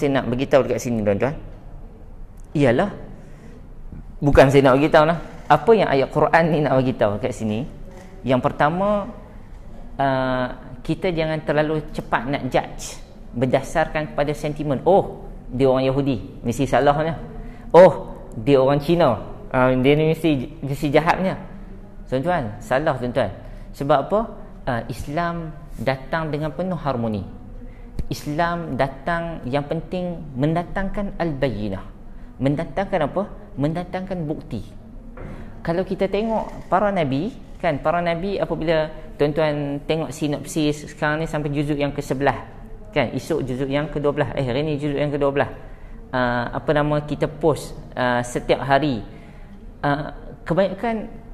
nak beritahu dekat sini tuan-tuan ialah, bukan saya nak beritahu lah, apa yang ayat Quran ni nak beritahu kat sini. Yang pertama, kita jangan terlalu cepat nak judge berdasarkan kepada sentimen. Oh, dia orang Yahudi, mesti salahnya. Oh, dia orang Cina, dia ni mesti jahatnya. Tuan-tuan, salah tuan-tuan. Sebab apa? Islam datang dengan penuh harmoni. Islam datang, yang penting mendatangkan al-bayyinah. Mendatangkan apa? Mendatangkan bukti. Kalau kita tengok para nabi, kan, para nabi apabila tuan-tuan tengok sinopsis sekarang ni sampai juzuk yang ke-11, kan, esok juzuk yang ke-12, hari ni juzuk yang ke-12, kita post setiap hari. Kebanyakan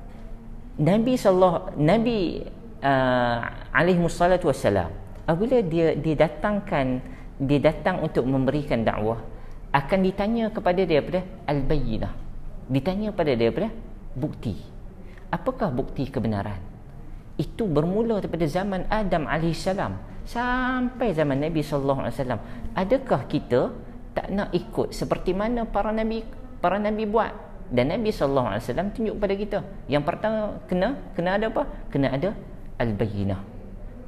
Nabi alaihi wassalatu wassalam, apabila dia datang untuk memberikan dakwah, akan ditanya kepada dia apa? Al-bayyinah. Ditanya pada dia apa? Bukti. Apakah bukti kebenaran? Itu bermula daripada zaman Adam alaihissalam sampai zaman Nabi sallallahu alaihi wasallam. Adakah kita tak nak ikut seperti mana para nabi buat? Dan Nabi sallallahu alaihi wasallam tunjuk kepada kita, yang pertama kena ada apa? Kena ada al-bayyinah,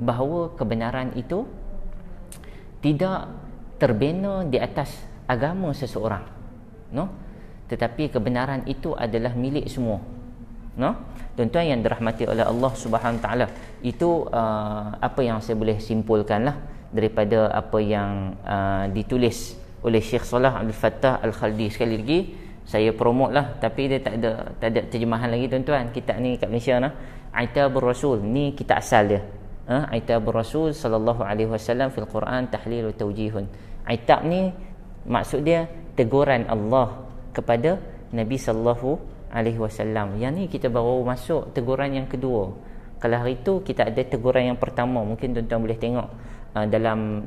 bahawa kebenaran itu tidak terbina di atas agama seseorang, tetapi kebenaran itu adalah milik semua. Tuan-tuan yang dirahmati oleh Allah Subhanahu taala, itu apa yang saya boleh simpulkanlah daripada apa yang ditulis oleh Syekh Salah Abdul Fattah Al-Khalidi. Sekali lagi saya promote lah, tapi dia tak ada terjemahan lagi tuan-tuan. Kitab ni kat Malaysia Aitabur Rasul, ni kitab asal dia. Aitabur Rasul sallallahu alaihi wasallam fil Quran tahlil wa tawjihun. Aitab ni maksud dia teguran Allah kepada Nabi sallallahu alaihi wasallam. Yang ni kita baru masuk teguran yang kedua. Kalau hari tu kita ada teguran yang pertama, mungkin tuan-tuan boleh tengok dalam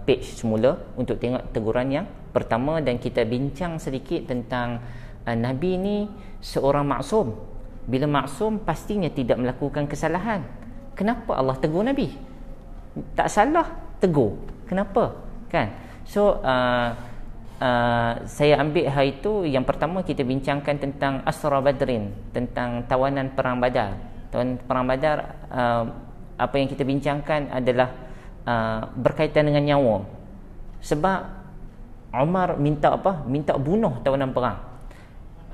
page semula untuk tengok teguran yang pertama, dan kita bincang sedikit tentang Nabi ni seorang maksum. Bila maksum pastinya tidak melakukan kesalahan. Kenapa Allah tegur Nabi? Tak salah, tegur. Kenapa? Kan? So saya ambil hari itu, yang pertama kita bincangkan tentang Asra Badrin, tentang tawanan perang Badar. Tawanan perang Badar, apa yang kita bincangkan adalah berkaitan dengan nyawa. Sebab Umar minta apa? Minta bunuh tawanan perang.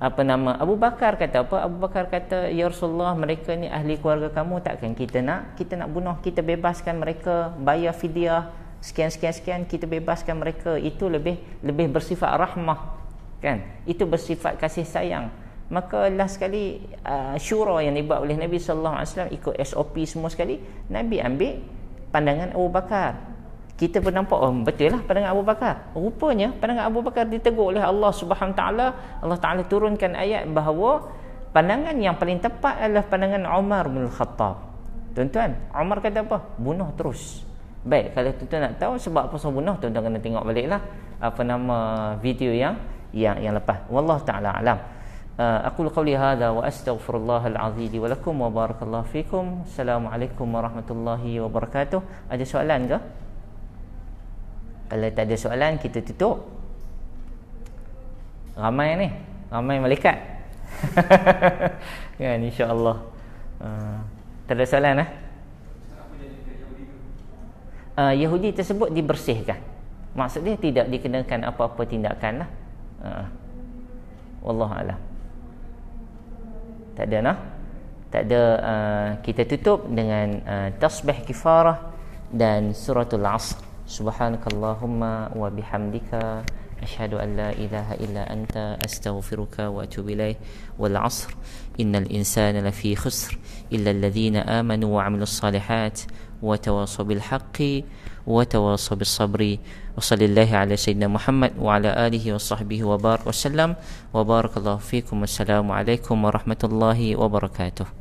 Apa nama? Abu Bakar kata apa? Abu Bakar kata, ya Rasulullah, mereka ni ahli keluarga kamu, takkan kita nak bunuh, kita bebaskan mereka, bayar fidyah sekian, kita bebaskan mereka. Itu lebih bersifat rahmah, kan? Itu bersifat kasih sayang. Maka last sekali syura yang dibuat oleh Nabi sallallahu alaihi wasallam ikut SOP semua sekali, Nabi ambil pandangan Abu Bakar. Kita pun nampak, oh betul lah pandangan Abu Bakar. Rupanya pandangan Abu Bakar ditegur oleh Allah Subhanahu taala. Allah Taala turunkan ayat bahawa pandangan yang paling tepat adalah pandangan Umar bin Khattab. Tuan-tuan, Umar kata apa? Bunuh terus. Baik, kalau tuan-tuan nak tahu sebab apa pasal bunuh, tuan-tuan kena tengok baliklah apa nama video yang lepas. Wallahu taala alam. أقول قولي هذا وأستغفر الله العظيم ولكم وبارك الله فيكم. السلام عليكم ورحمة الله وبركاته. Ada soalan ke? Kalau tak ada soalan, kita tutup. Ramai malaikat. Kan, insya-Allah. Tak ada soalan Yahudi tersebut dibersihkan. Maksudnya tidak dikenakan apa-apa tindakan lah. Wallahu a'lam. Tak ada. Kita tutup dengan tasbih kifarah dan suratul asr. Subhanakallahumma wa bihamdika asyhadu an la ilaha illa anta astaghfiruka wa atubu ilaik. Wal 'asr innal insana lafi khusr illa alladhina amanu wa 'amilus salihat wa tawassaw bil haqqi wa tawassaw bis sabri. Wa sallallahu ala sayyidina Muhammad wa ala alihi wa sahbihi wa barak wa sallam wa barakallahu fikum. Wassalamu alaikum warahmatullahi wabarakatuh.